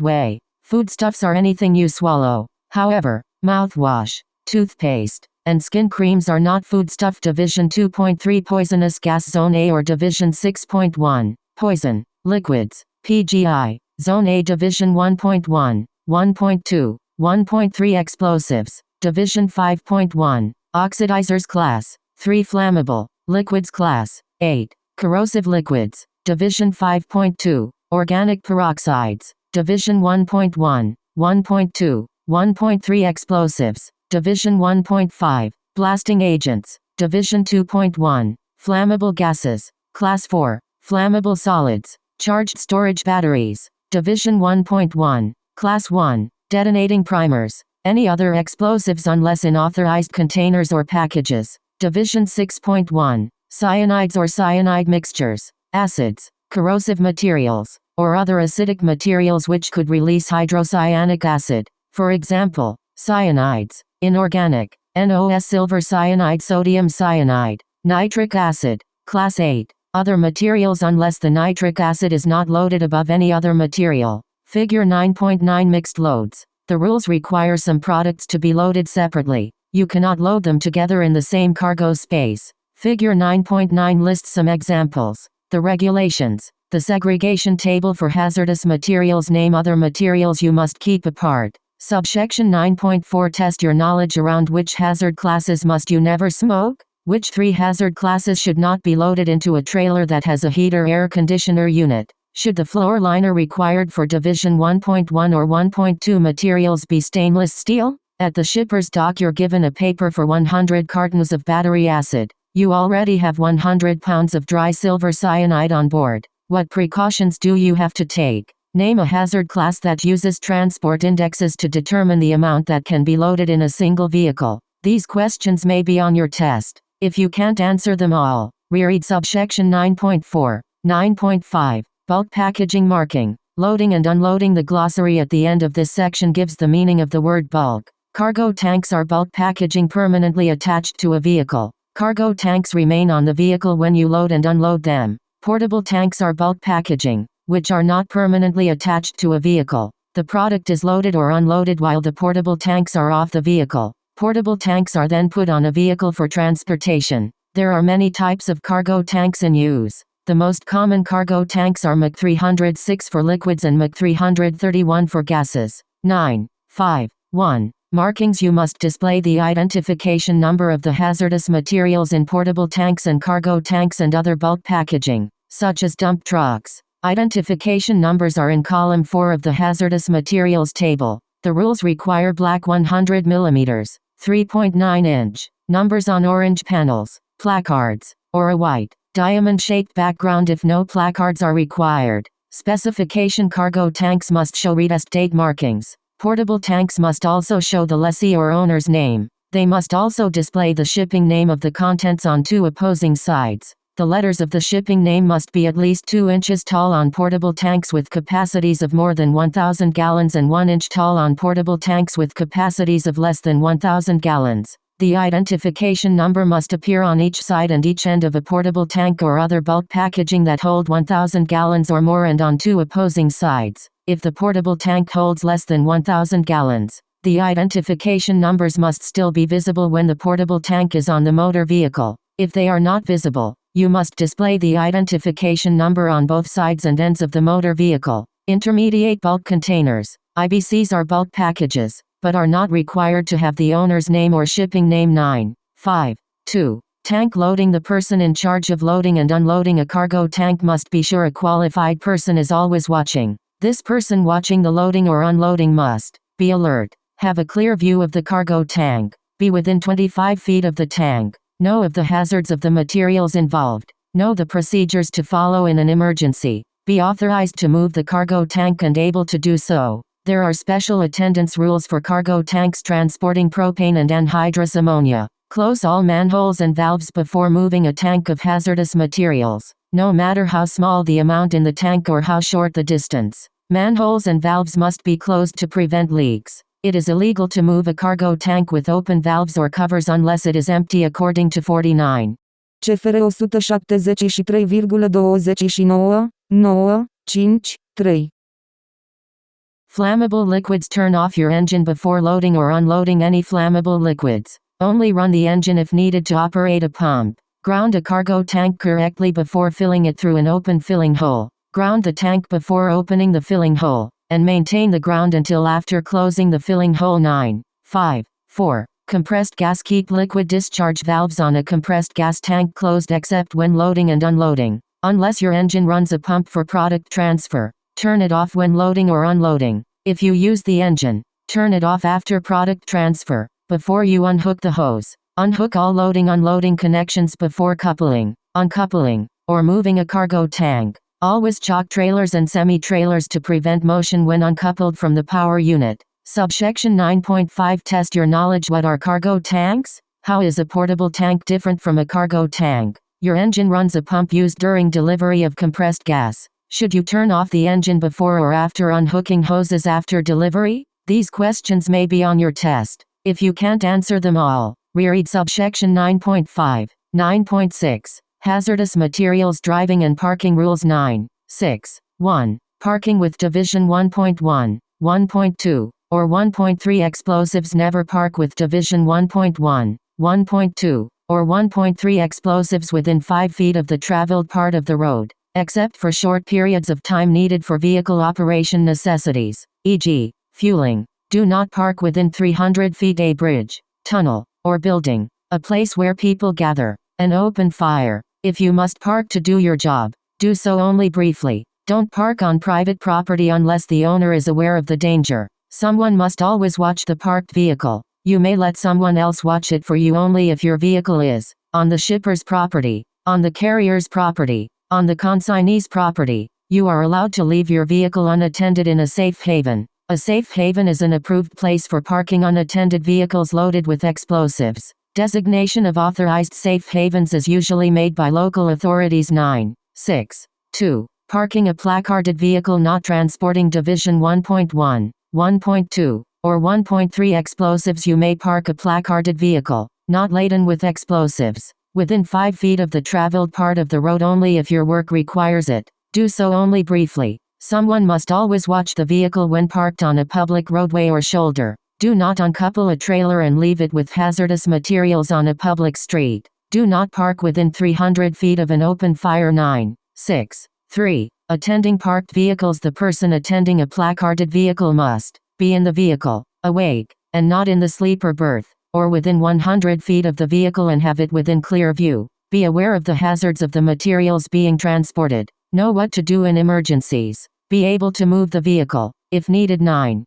way. Foodstuffs are anything you swallow. However, mouthwash, toothpaste, and skin creams are not foodstuff. Division 2.3 Poisonous gas. Zone A or Division 6.1, Poison, liquids, PGI. Zone A. Division 1.1, 1.2, 1.3 Explosives, Division 5.1, Oxidizers Class 3 Flammable, Liquids Class 8, Corrosive Liquids, Division 5.2, Organic Peroxides, Division 1.1, 1.2, 1.3 Explosives, Division 1.5, Blasting Agents, Division 2.1, Flammable Gases, Class 4, Flammable Solids, Charged Storage Batteries, Division 1.1, Class 1, Detonating primers, any other explosives unless in authorized containers or packages. Division 6.1, cyanides or cyanide mixtures, acids, corrosive materials, or other acidic materials which could release hydrocyanic acid. For example, cyanides, inorganic, NOS, silver cyanide, sodium cyanide, nitric acid, Class 8, other materials unless the nitric acid is not loaded above any other material. Figure 9.9 Mixed loads. The rules require some products to be loaded separately. You cannot load them together in the same cargo space. Figure 9.9 lists some examples. The regulations. The segregation table for hazardous materials. Name other materials you must keep apart. Subsection 9.4 Test your knowledge around which hazard classes must you never smoke. Which 3 hazard classes should not be loaded into a trailer that has a heater air conditioner unit? Should the floor liner required for Division 1.1 or 1.2 materials be stainless steel? At the shipper's dock you're given a paper for 100 cartons of battery acid. You already have 100 pounds of dry silver cyanide on board. What precautions do you have to take? Name a hazard class that uses transport indexes to determine the amount that can be loaded in a single vehicle. These questions may be on your test. If you can't answer them all, reread subsection 9.4, 9.5. Bulk packaging marking, loading and unloading. The glossary at the end of this section gives the meaning of the word bulk. Cargo tanks are bulk packaging permanently attached to a vehicle. Cargo tanks remain on the vehicle when you load and unload them. Portable tanks are bulk packaging, which are not permanently attached to a vehicle. The product is loaded or unloaded while the portable tanks are off the vehicle. Portable tanks are then put on a vehicle for transportation. There are many types of cargo tanks in use. The most common cargo tanks are Mach 306 for liquids and Mach 331 for gases. 9.5.1. Markings. You must display the identification number of the hazardous materials in portable tanks and cargo tanks and other bulk packaging, such as dump trucks. Identification numbers are in column 4 of the hazardous materials table. The rules require black 100 mm, 3.9 inch, numbers on orange panels, placards, or a white, diamond-shaped background if no placards are required. Specification: cargo tanks must show retest date markings. Portable tanks must also show the lessee or owner's name. They must also display the shipping name of the contents on two opposing sides. The letters of the shipping name must be at least 2 inches tall on portable tanks with capacities of more than 1,000 gallons and 1 inch tall on portable tanks with capacities of less than 1,000 gallons. The identification number must appear on each side and each end of a portable tank or other bulk packaging that hold 1,000 gallons or more and on two opposing sides. If the portable tank holds less than 1,000 gallons, the identification numbers must still be visible when the portable tank is on the motor vehicle. If they are not visible, you must display the identification number on both sides and ends of the motor vehicle. Intermediate bulk containers. IBCs are bulk packages, but are not required to have the owner's name or shipping name. 9.5.2. Tank loading. The person in charge of loading and unloading a cargo tank must be sure a qualified person is always watching. This person watching the loading or unloading must be alert, have a clear view of the cargo tank, be within 25 feet of the tank, know of the hazards of the materials involved, know the procedures to follow in an emergency, be authorized to move the cargo tank and able to do so. There are special attendance rules for cargo tanks transporting propane and anhydrous ammonia. Close all manholes and valves before moving a tank of hazardous materials, no matter how small the amount in the tank or how short the distance. Manholes and valves must be closed to prevent leaks. It is illegal to move a cargo tank with open valves or covers unless it is empty according to 49. CFR 173,29,953. Flammable liquids. Turn off your engine before loading or unloading any flammable liquids. Only run the engine if needed to operate a pump. Ground a cargo tank correctly before filling it through an open filling hole. Ground the tank before opening the filling hole, and maintain the ground until after closing the filling hole. 9.5.4. Compressed gas. Keep liquid discharge valves on a compressed gas tank closed except when loading and unloading. Unless your engine runs a pump for product transfer, turn it off when loading or unloading. If you use the engine, turn it off after product transfer, before you unhook the hose. Unhook all loading-unloading connections before coupling, uncoupling, or moving a cargo tank. Always chock trailers and semi-trailers to prevent motion when uncoupled from the power unit. Subsection 9.5. Test your knowledge. What are cargo tanks? How is a portable tank different from a cargo tank? Your engine runs a pump used during delivery of compressed gas. Should you turn off the engine before or after unhooking hoses after delivery? These questions may be on your test. If you can't answer them all, reread subsection 9.5. 9.6. Hazardous materials. Driving and parking rules. 9.6.1. Parking with Division 1.1, 1.2, or 1.3 explosives. Never park with Division 1.1, 1.2, or 1.3 explosives within 5 feet of the traveled part of the road, except for short periods of time needed for vehicle operation necessities, e.g., fueling. Do not park within 300 feet a bridge, tunnel, or building, a place where people gather, and open fire. If you must park to do your job, do so only briefly. Don't park on private property unless the owner is aware of the danger. Someone must always watch the parked vehicle. You may let someone else watch it for you only if your vehicle is on the shipper's property, on the carrier's property, on the consignee's property. You are allowed to leave your vehicle unattended in a safe haven. A safe haven is an approved place for parking unattended vehicles loaded with explosives. Designation of authorized safe havens is usually made by local authorities. 9.6.2. Parking a placarded vehicle not transporting Division 1.1, 1.2, or 1.3 explosives. You may park a placarded vehicle, not laden with explosives, within 5 feet of the traveled part of the road only if your work requires it. Do so only briefly. Someone must always watch the vehicle when parked on a public roadway or shoulder. Do not uncouple a trailer and leave it with hazardous materials on a public street. Do not park within 300 feet of an open fire. 9.6.3. Attending parked vehicles. The person attending a placarded vehicle must be in the vehicle, awake, and not in the sleeper berth, or within 100 feet of the vehicle and have it within clear view. Be aware of the hazards of the materials being transported. Know what to do in emergencies. Be able to move the vehicle, if needed. 9.6.4.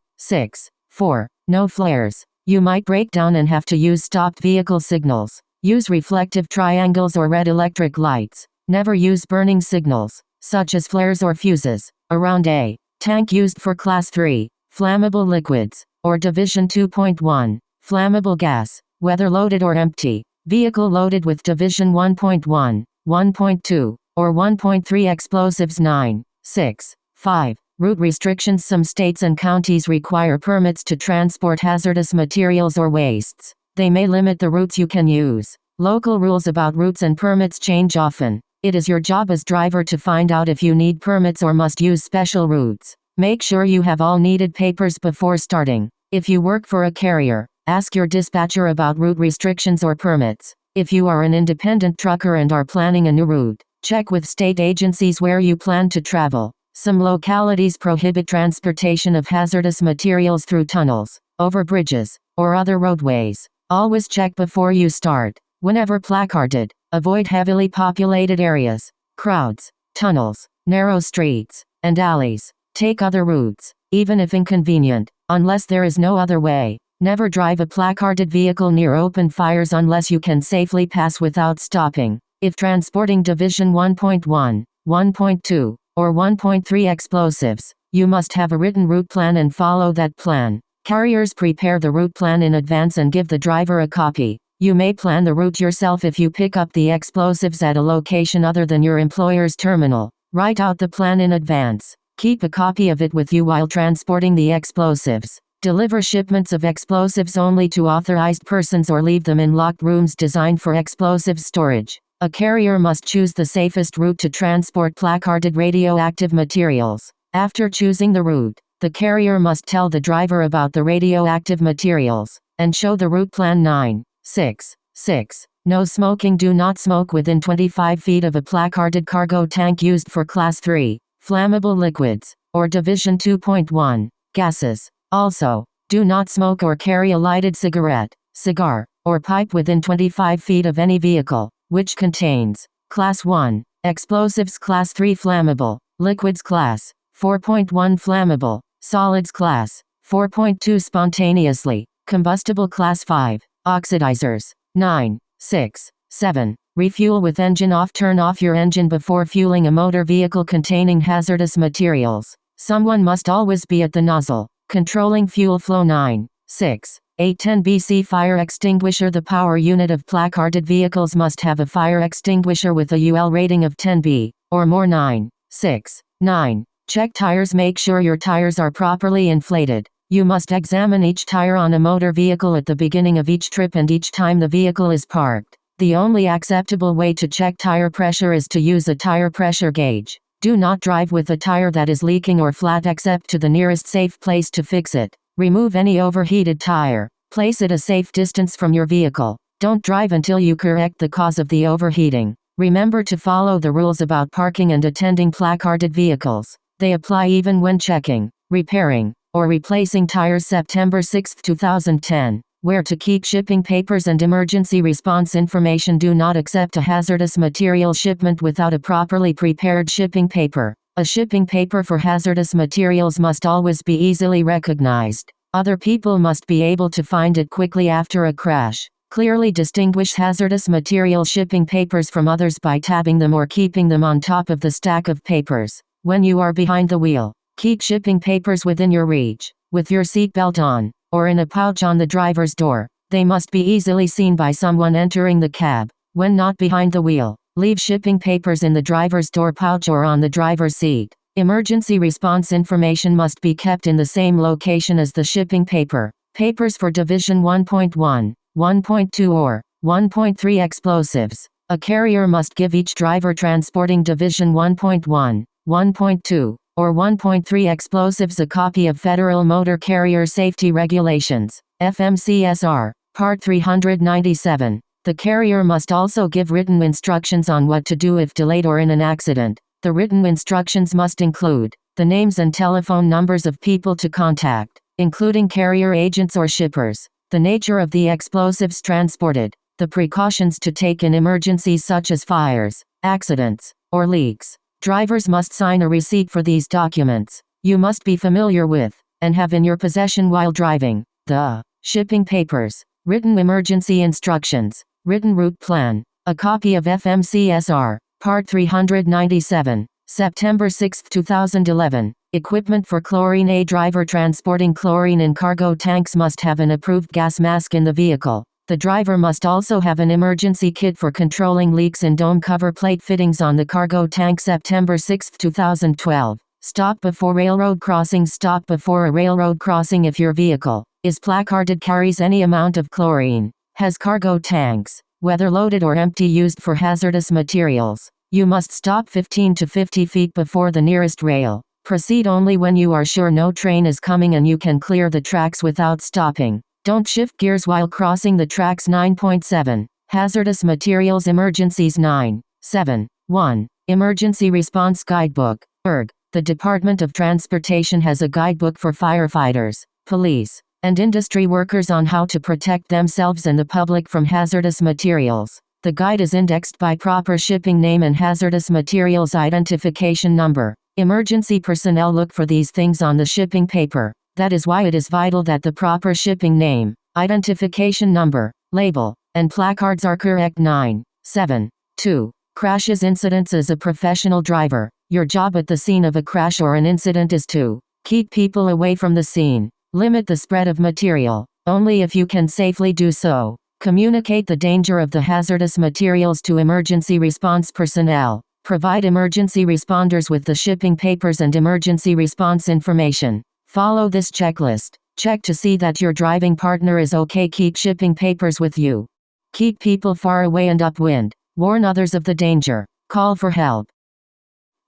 4. No flares. You might break down and have to use stopped vehicle signals. Use reflective triangles or red electric lights. Never use burning signals, such as flares or fuses, around a tank used for Class 3, flammable liquids, or Division 2.1, flammable gas, whether loaded or empty. Vehicle loaded with Division 1.1, 1.2, or 1.3 explosives 9, 6, 5. Route restrictions. Some states and counties require permits to transport hazardous materials or wastes. They may limit the routes you can use. Local rules about routes and permits change often. It is your job as driver to find out if you need permits or must use special routes. Make sure you have all needed papers before starting. If you work for a carrier, ask your dispatcher about route restrictions or permits. If you are an independent trucker and are planning a new route, check with state agencies where you plan to travel. Some localities prohibit transportation of hazardous materials through tunnels, over bridges, or other roadways. Always check before you start. Whenever placarded, avoid heavily populated areas, crowds, tunnels, narrow streets, and alleys. Take other routes, even if inconvenient, unless there is no other way. Never drive a placarded vehicle near open fires unless you can safely pass without stopping. If transporting Division 1.1, 1.2, or 1.3 explosives, you must have a written route plan and follow that plan. Carriers prepare the route plan in advance and give the driver a copy. You may plan the route yourself if you pick up the explosives at a location other than your employer's terminal. Write out the plan in advance. Keep a copy of it with you while transporting the explosives. Deliver shipments of explosives only to authorized persons or leave them in locked rooms designed for explosives storage. A carrier must choose the safest route to transport placarded radioactive materials. After choosing the route, the carrier must tell the driver about the radioactive materials, and show the route plan 9, 6, 6. No smoking. Do not smoke within 25 feet of a placarded cargo tank used for Class 3, flammable liquids, or Division 2.1, gases. Also, do not smoke or carry a lighted cigarette, cigar, or pipe within 25 feet of any vehicle which contains Class 1, explosives, Class 3 flammable, liquids Class 4.1 flammable, solids Class 4.2 spontaneously combustible, Class 5, oxidizers. 9, 6, 7. Refuel with engine off. Turn off your engine before fueling a motor vehicle containing hazardous materials. Someone must always be at the nozzle, controlling fuel flow. 9, 6. A 10 BC fire extinguisher. The power unit of placarded vehicles must have a fire extinguisher with a UL rating of 10 B, or more. 9, 6, 9. Check tires. Make sure your tires are properly inflated. You must examine each tire on a motor vehicle at the beginning of each trip and each time the vehicle is parked. The only acceptable way to check tire pressure is to use a tire pressure gauge. Do not drive with a tire that is leaking or flat except to the nearest safe place to fix it. Remove any overheated tire. Place it a safe distance from your vehicle. Don't drive until you correct the cause of the overheating. Remember to follow the rules about parking and attending placarded vehicles. They apply even when checking, repairing, or replacing tires. September 6, 2010. Where to keep shipping papers and emergency response information. Do not accept a hazardous material shipment without a properly prepared shipping paper. A shipping paper for hazardous materials must always be easily recognized. Other people must be able to find it quickly after a crash. Clearly distinguish hazardous material shipping papers from others by tabbing them or keeping them on top of the stack of papers. When you are behind the wheel, keep shipping papers within your reach, with your seatbelt on, or in a pouch on the driver's door. They must be easily seen by someone entering the cab. When not behind the wheel, leave shipping papers in the driver's door pouch or on the driver's seat. Emergency response information must be kept in the same location as the shipping paper. Papers for Division 1.1, 1.2 or 1.3 explosives. A carrier must give each driver transporting Division 1.1, 1.2, or 1.3 explosives a copy of Federal Motor Carrier Safety Regulations, FMCSR, Part 397. The carrier must also give written instructions on what to do if delayed or in an accident. The written instructions must include the names and telephone numbers of people to contact, including carrier agents or shippers, the nature of the explosives transported, the precautions to take in emergencies such as fires, accidents, or leaks. Drivers must sign a receipt for these documents. You must be familiar with and have in your possession while driving: the shipping papers, written emergency instructions, written route plan, a copy of FMCSR, Part 397, September 6, 2011. Equipment for chlorine. A driver transporting chlorine in cargo tanks must have an approved gas mask in the vehicle. The driver must also have an emergency kit for controlling leaks in dome cover plate fittings on the cargo tank. September 6, 2012. Stop before railroad crossings. Stop before a railroad crossing if your vehicle is placarded carries any amount of chlorine, has cargo tanks, whether loaded or empty, used for hazardous materials. You must stop 15 to 50 feet before the nearest rail. Proceed only when you are sure no train is coming and you can clear the tracks without stopping. Don't shift gears while crossing the tracks. 9.7. Hazardous Materials Emergencies. 9.7. 1. Emergency Response Guidebook. ERG. The Department of Transportation has a guidebook for firefighters, police, and industry workers on how to protect themselves and the public from hazardous materials. The guide is indexed by proper shipping name and hazardous materials identification number. Emergency personnel look for these things on the shipping paper. That is why it is vital that the proper shipping name, identification number, label, and placards are correct. 9.7. 2. Crashes incidents. As a professional driver, your job at the scene of a crash or an incident is to keep people away from the scene. Limit the spread of material, only if you can safely do so. Communicate the danger of the hazardous materials to emergency response personnel. Provide emergency responders with the shipping papers and emergency response information. Follow this checklist. Check to see that your driving partner is okay. Keep shipping papers with you. Keep people far away and upwind. Warn others of the danger. Call for help.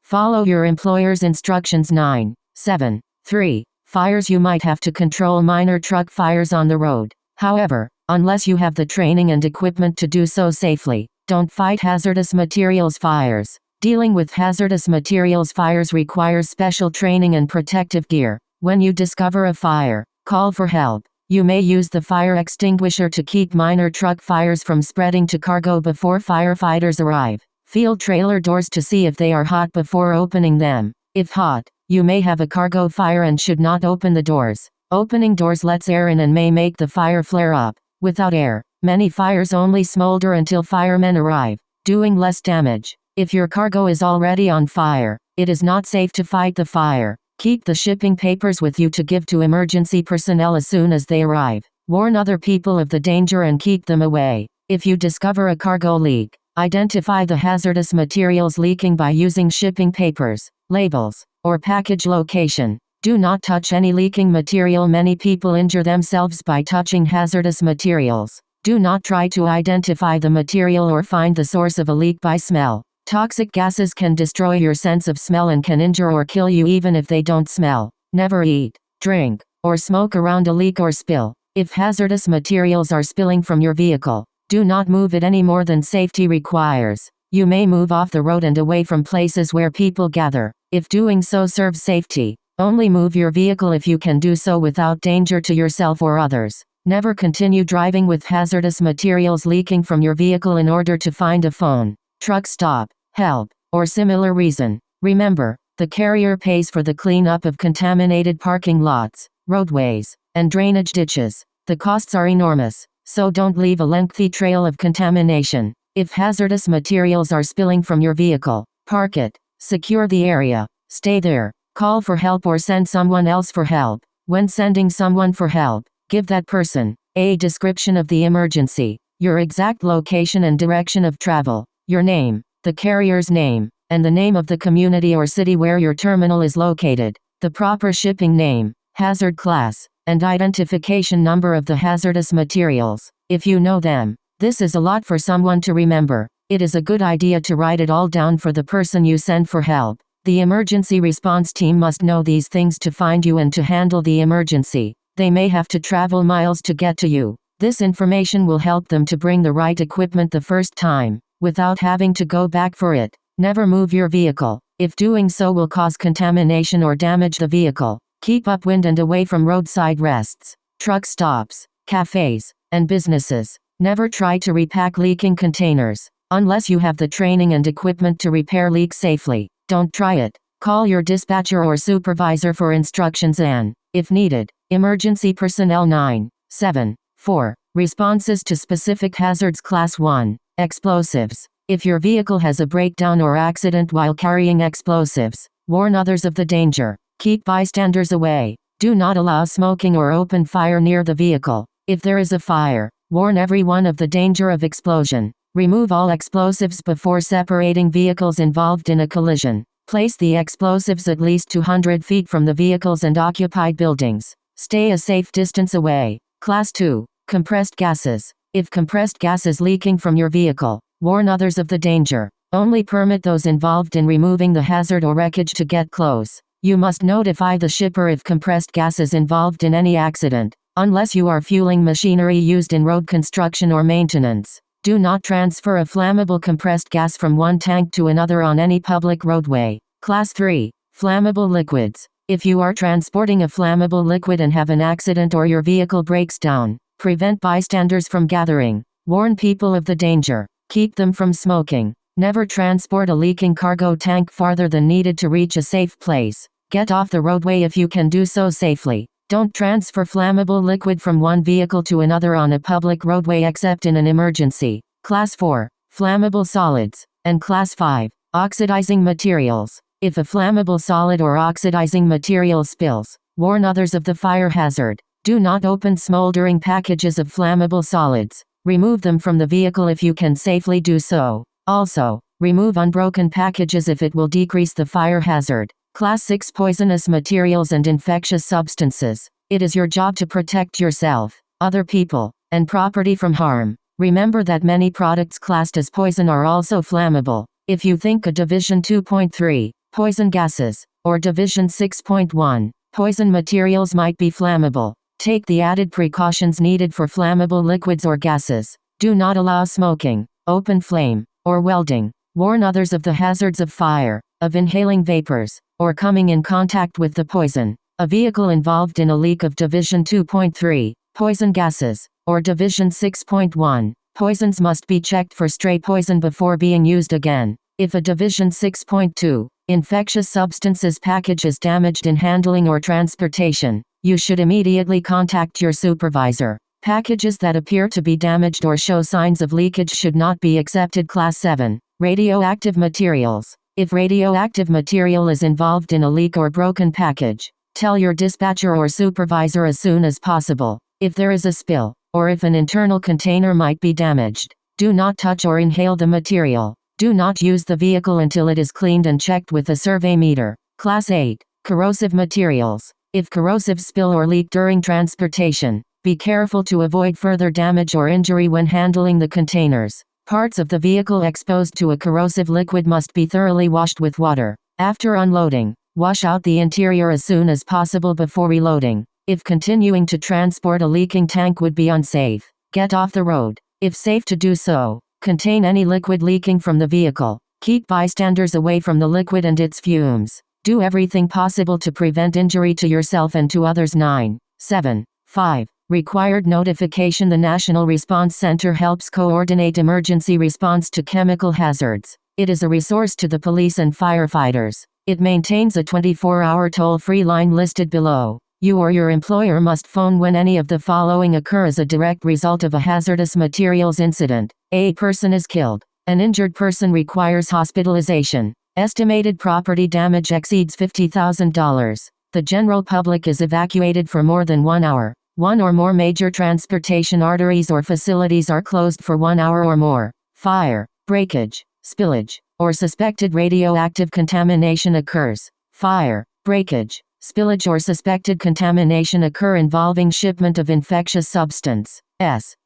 Follow your employer's instructions. 9.7. 3. Fires. You might have to control minor truck fires on the road. However, unless you have the training and equipment to do so safely, don't fight hazardous materials fires. Dealing with hazardous materials fires requires special training and protective gear. When you discover a fire, call for help. You may use the fire extinguisher to keep minor truck fires from spreading to cargo before firefighters arrive. Feel trailer doors to see if they are hot before opening them. If hot, you may have a cargo fire and should not open the doors. Opening doors lets air in and may make the fire flare up. Without air, many fires only smolder until firemen arrive, doing less damage. If your cargo is already on fire, it is not safe to fight the fire. Keep the shipping papers with you to give to emergency personnel as soon as they arrive. Warn other people of the danger and keep them away. If you discover a cargo leak, identify the hazardous materials leaking by using shipping papers, labels, or package location. Do not touch any leaking material. Many people injure themselves by touching hazardous materials. Do not try to identify the material or find the source of a leak by smell. Toxic gases can destroy your sense of smell and can injure or kill you even if they don't smell. Never eat, drink, or smoke around a leak or spill. If hazardous materials are spilling from your vehicle, do not move it any more than safety requires. You may move off the road and away from places where people gather. If doing so serves safety, only move your vehicle if you can do so without danger to yourself or others. Never continue driving with hazardous materials leaking from your vehicle in order to find a phone, truck stop, help, or similar reason. Remember, the carrier pays for the cleanup of contaminated parking lots, roadways, and drainage ditches. The costs are enormous, so don't leave a lengthy trail of contamination. If hazardous materials are spilling from your vehicle, park it, secure the area, stay there, call for help or send someone else for help. When sending someone for help, give that person a description of the emergency, your exact location and direction of travel, your name, the carrier's name, and the name of the community or city where your terminal is located, the proper shipping name, hazard class, and identification number of the hazardous materials, if you know them. This is a lot for someone to remember. It is a good idea to write it all down for the person you send for help. The emergency response team must know these things to find you and to handle the emergency. They may have to travel miles to get to you. This information will help them to bring the right equipment the first time, without having to go back for it. Never move your vehicle, if doing so will cause contamination or damage the vehicle. Keep upwind and away from roadside rests, truck stops, cafes, and businesses. Never try to repack leaking containers, unless you have the training and equipment to repair leaks safely. Don't try it. Call your dispatcher or supervisor for instructions and if needed. Emergency personnel 974. Responses to specific hazards. Class 1. Explosives. If your vehicle has a breakdown or accident while carrying explosives, warn others of the danger. Keep bystanders away. Do not allow smoking or open fire near the vehicle. If there is a fire, warn everyone of the danger of explosion. Remove all explosives before separating vehicles involved in a collision. Place the explosives at least 200 feet from the vehicles and occupied buildings. Stay a safe distance away. Class 2. Compressed gases. If compressed gas is leaking from your vehicle, warn others of the danger. Only permit those involved in removing the hazard or wreckage to get close. You must notify the shipper if compressed gas is involved in any accident, unless you are fueling machinery used in road construction or maintenance. Do not transfer a flammable compressed gas from one tank to another on any public roadway. Class 3. Flammable liquids. If you are transporting a flammable liquid and have an accident or your vehicle breaks down, prevent bystanders from gathering. Warn people of the danger. Keep them from smoking. Never transport a leaking cargo tank farther than needed to reach a safe place. Get off the roadway if you can do so safely. Don't transfer flammable liquid from one vehicle to another on a public roadway except in an emergency. Class 4. Flammable solids. And Class 5. Oxidizing materials. If a flammable solid or oxidizing material spills, warn others of the fire hazard. Do not open smoldering packages of flammable solids. Remove them from the vehicle if you can safely do so. Also, remove unbroken packages if it will decrease the fire hazard. Class 6. Poisonous materials and infectious substances. It is your job to protect yourself, other people, and property from harm. Remember that many products classed as poison are also flammable. If you think a Division 2.3, poison gases, or Division 6.1, poison materials might be flammable, take the added precautions needed for flammable liquids or gases. Do not allow smoking, open flame, or welding. Warn others of the hazards of fire, of inhaling vapors, or coming in contact with the poison. A vehicle involved in a leak of Division 2.3, poison gases, or Division 6.1, poisons must be checked for stray poison before being used again. If a Division 6.2, infectious substances package is damaged in handling or transportation, you should immediately contact your supervisor. Packages that appear to be damaged or show signs of leakage should not be accepted. Class 7. Radioactive materials. If radioactive material is involved in a leak or broken package, tell your dispatcher or supervisor as soon as possible. If there is a spill, or if an internal container might be damaged, do not touch or inhale the material. Do not use the vehicle until it is cleaned and checked with a survey meter. Class 8. Corrosive materials. If corrosives spill or leak during transportation, be careful to avoid further damage or injury when handling the containers. Parts of the vehicle exposed to a corrosive liquid must be thoroughly washed with water. After unloading, wash out the interior as soon as possible before reloading. If continuing to transport a leaking tank would be unsafe, get off the road. If safe to do so, contain any liquid leaking from the vehicle. Keep bystanders away from the liquid and its fumes. Do everything possible to prevent injury to yourself and to others. 9.7.5. Required notification. The National Response Center helps coordinate emergency response to chemical hazards. It is a resource to the police and firefighters. It maintains a 24-hour toll-free line listed below. You or your employer must phone when any of the following occur as a direct result of a hazardous materials incident. A person is killed. An injured person requires hospitalization. Estimated property damage exceeds $50,000. The general public is evacuated for more than 1 hour. One or more major transportation arteries or facilities are closed for 1 hour or more. Fire, breakage, spillage, or suspected radioactive contamination occurs. Fire, breakage, spillage or suspected contamination occur involving shipment of infectious substance,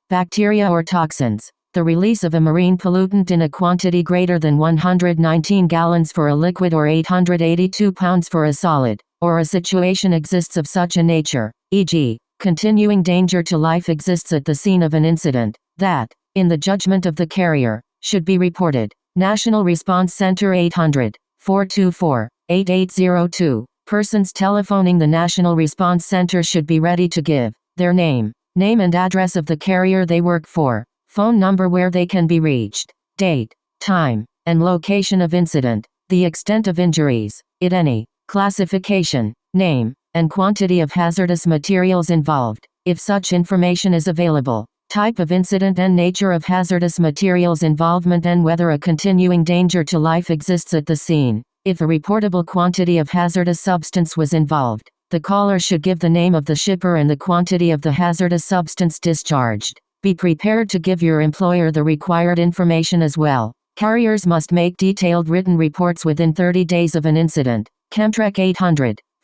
bacteria or toxins, the release of a marine pollutant in a quantity greater than 119 gallons for a liquid or 882 pounds for a solid, or a situation exists of such a nature, e.g., continuing danger to life exists at the scene of an incident, that, in the judgment of the carrier, should be reported. National Response Center 800-424-8802. Persons telephoning the National Response Center should be ready to give their name and address of the carrier they work for, phone number where they can be reached, date, time, and location of incident, the extent of injuries, if any, classification, name, and quantity of hazardous materials involved, if such information is available, type of incident and nature of hazardous materials involvement and whether a continuing danger to life exists at the scene. If a reportable quantity of hazardous substance was involved, the caller should give the name of the shipper and the quantity of the hazardous substance discharged. Be prepared to give your employer the required information as well. Carriers must make detailed written reports within 30 days of an incident. Chemtrec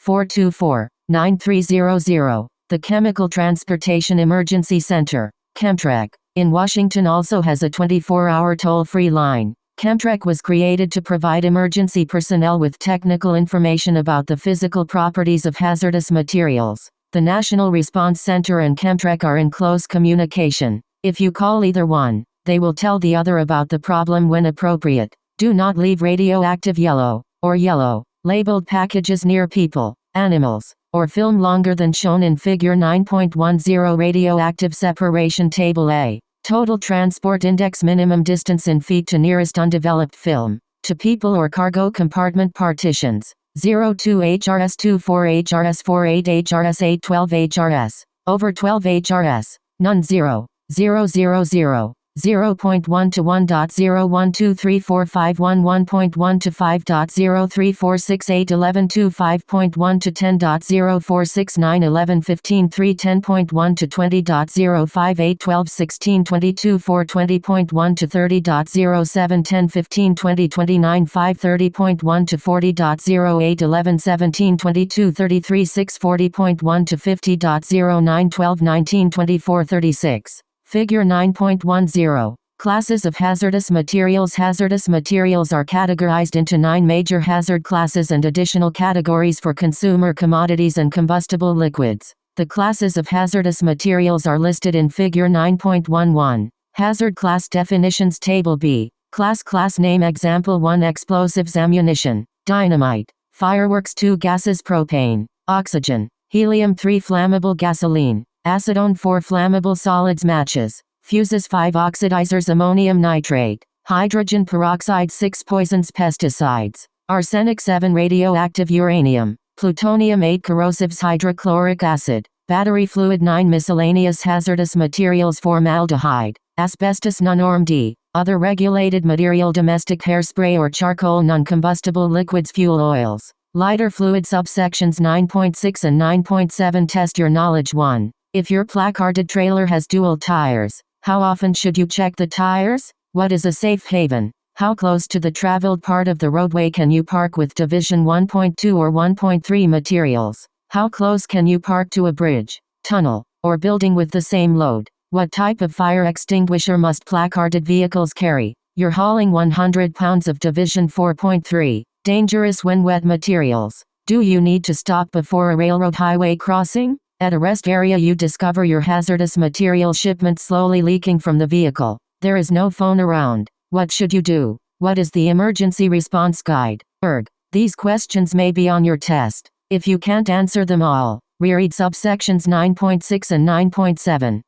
800-424-9300. The Chemical Transportation Emergency Center, Chemtrec, in Washington also has a 24-hour toll-free line. Chemtrec was created to provide emergency personnel with technical information about the physical properties of hazardous materials. The National Response Center and Chemtrec are in close communication. If you call either one, they will tell the other about the problem when appropriate. Do not leave radioactive yellow, or yellow, labeled packages near people, animals, or film longer than shown in Figure 9.10. Radioactive Separation Table A. Total Transport Index. Minimum distance in feet to nearest undeveloped film, to people or cargo compartment partitions. 02 HRS 24 HRS 48 HRS 812 HRS. Over 12 HRS. None 0. 000. 0.1 to 1.0123451 1.1 to 5.03468 to 5.1 to 10.04691 1115 310.1 to 20.058 12 16 22 420.1 to 30.07 10 15 20 29 5 30.1 to 40.08 11 17 22 33 6 40.1 to 50.09 12 19 24 36. Figure 9.10. Classes of hazardous materials. Hazardous materials are categorized into 9 major hazard classes and additional categories for consumer commodities and combustible liquids. The classes of hazardous materials are listed in Figure 9.11. Hazard class definitions. Table B. Class name. Example 1. Explosives, ammunition, dynamite, fireworks. 2. Gases, propane, oxygen, helium. 3. Flammable gasoline, acetone. 4. Flammable solids, matches, fuses. 5. Oxidizers, ammonium nitrate, hydrogen peroxide. 6. Poisons, pesticides, arsenic. 7. Radioactive uranium, plutonium. 8. Corrosives, hydrochloric acid, battery fluid. 9. Miscellaneous hazardous materials, formaldehyde, asbestos. Norm D. Other regulated material, domestic hairspray or charcoal. Non-combustible liquids, fuel oils, lighter fluid. Subsections 9.6 and 9.7 test your knowledge. 1. If your placarded trailer has dual tires, how often should you check the tires? What is a safe haven? How close to the traveled part of the roadway can you park with Division 1.2 or 1.3 materials? How close can you park to a bridge, tunnel, or building with the same load? What type of fire extinguisher must placarded vehicles carry? You're hauling 100 pounds of Division 4.3. Dangerous when wet materials. Do you need to stop before a railroad highway crossing? At a rest area you discover your hazardous material shipment slowly leaking from the vehicle. There is no phone around. What should you do? What is the emergency response guide? These questions may be on your test. If you can't answer them all, reread subsections 9.6 and 9.7.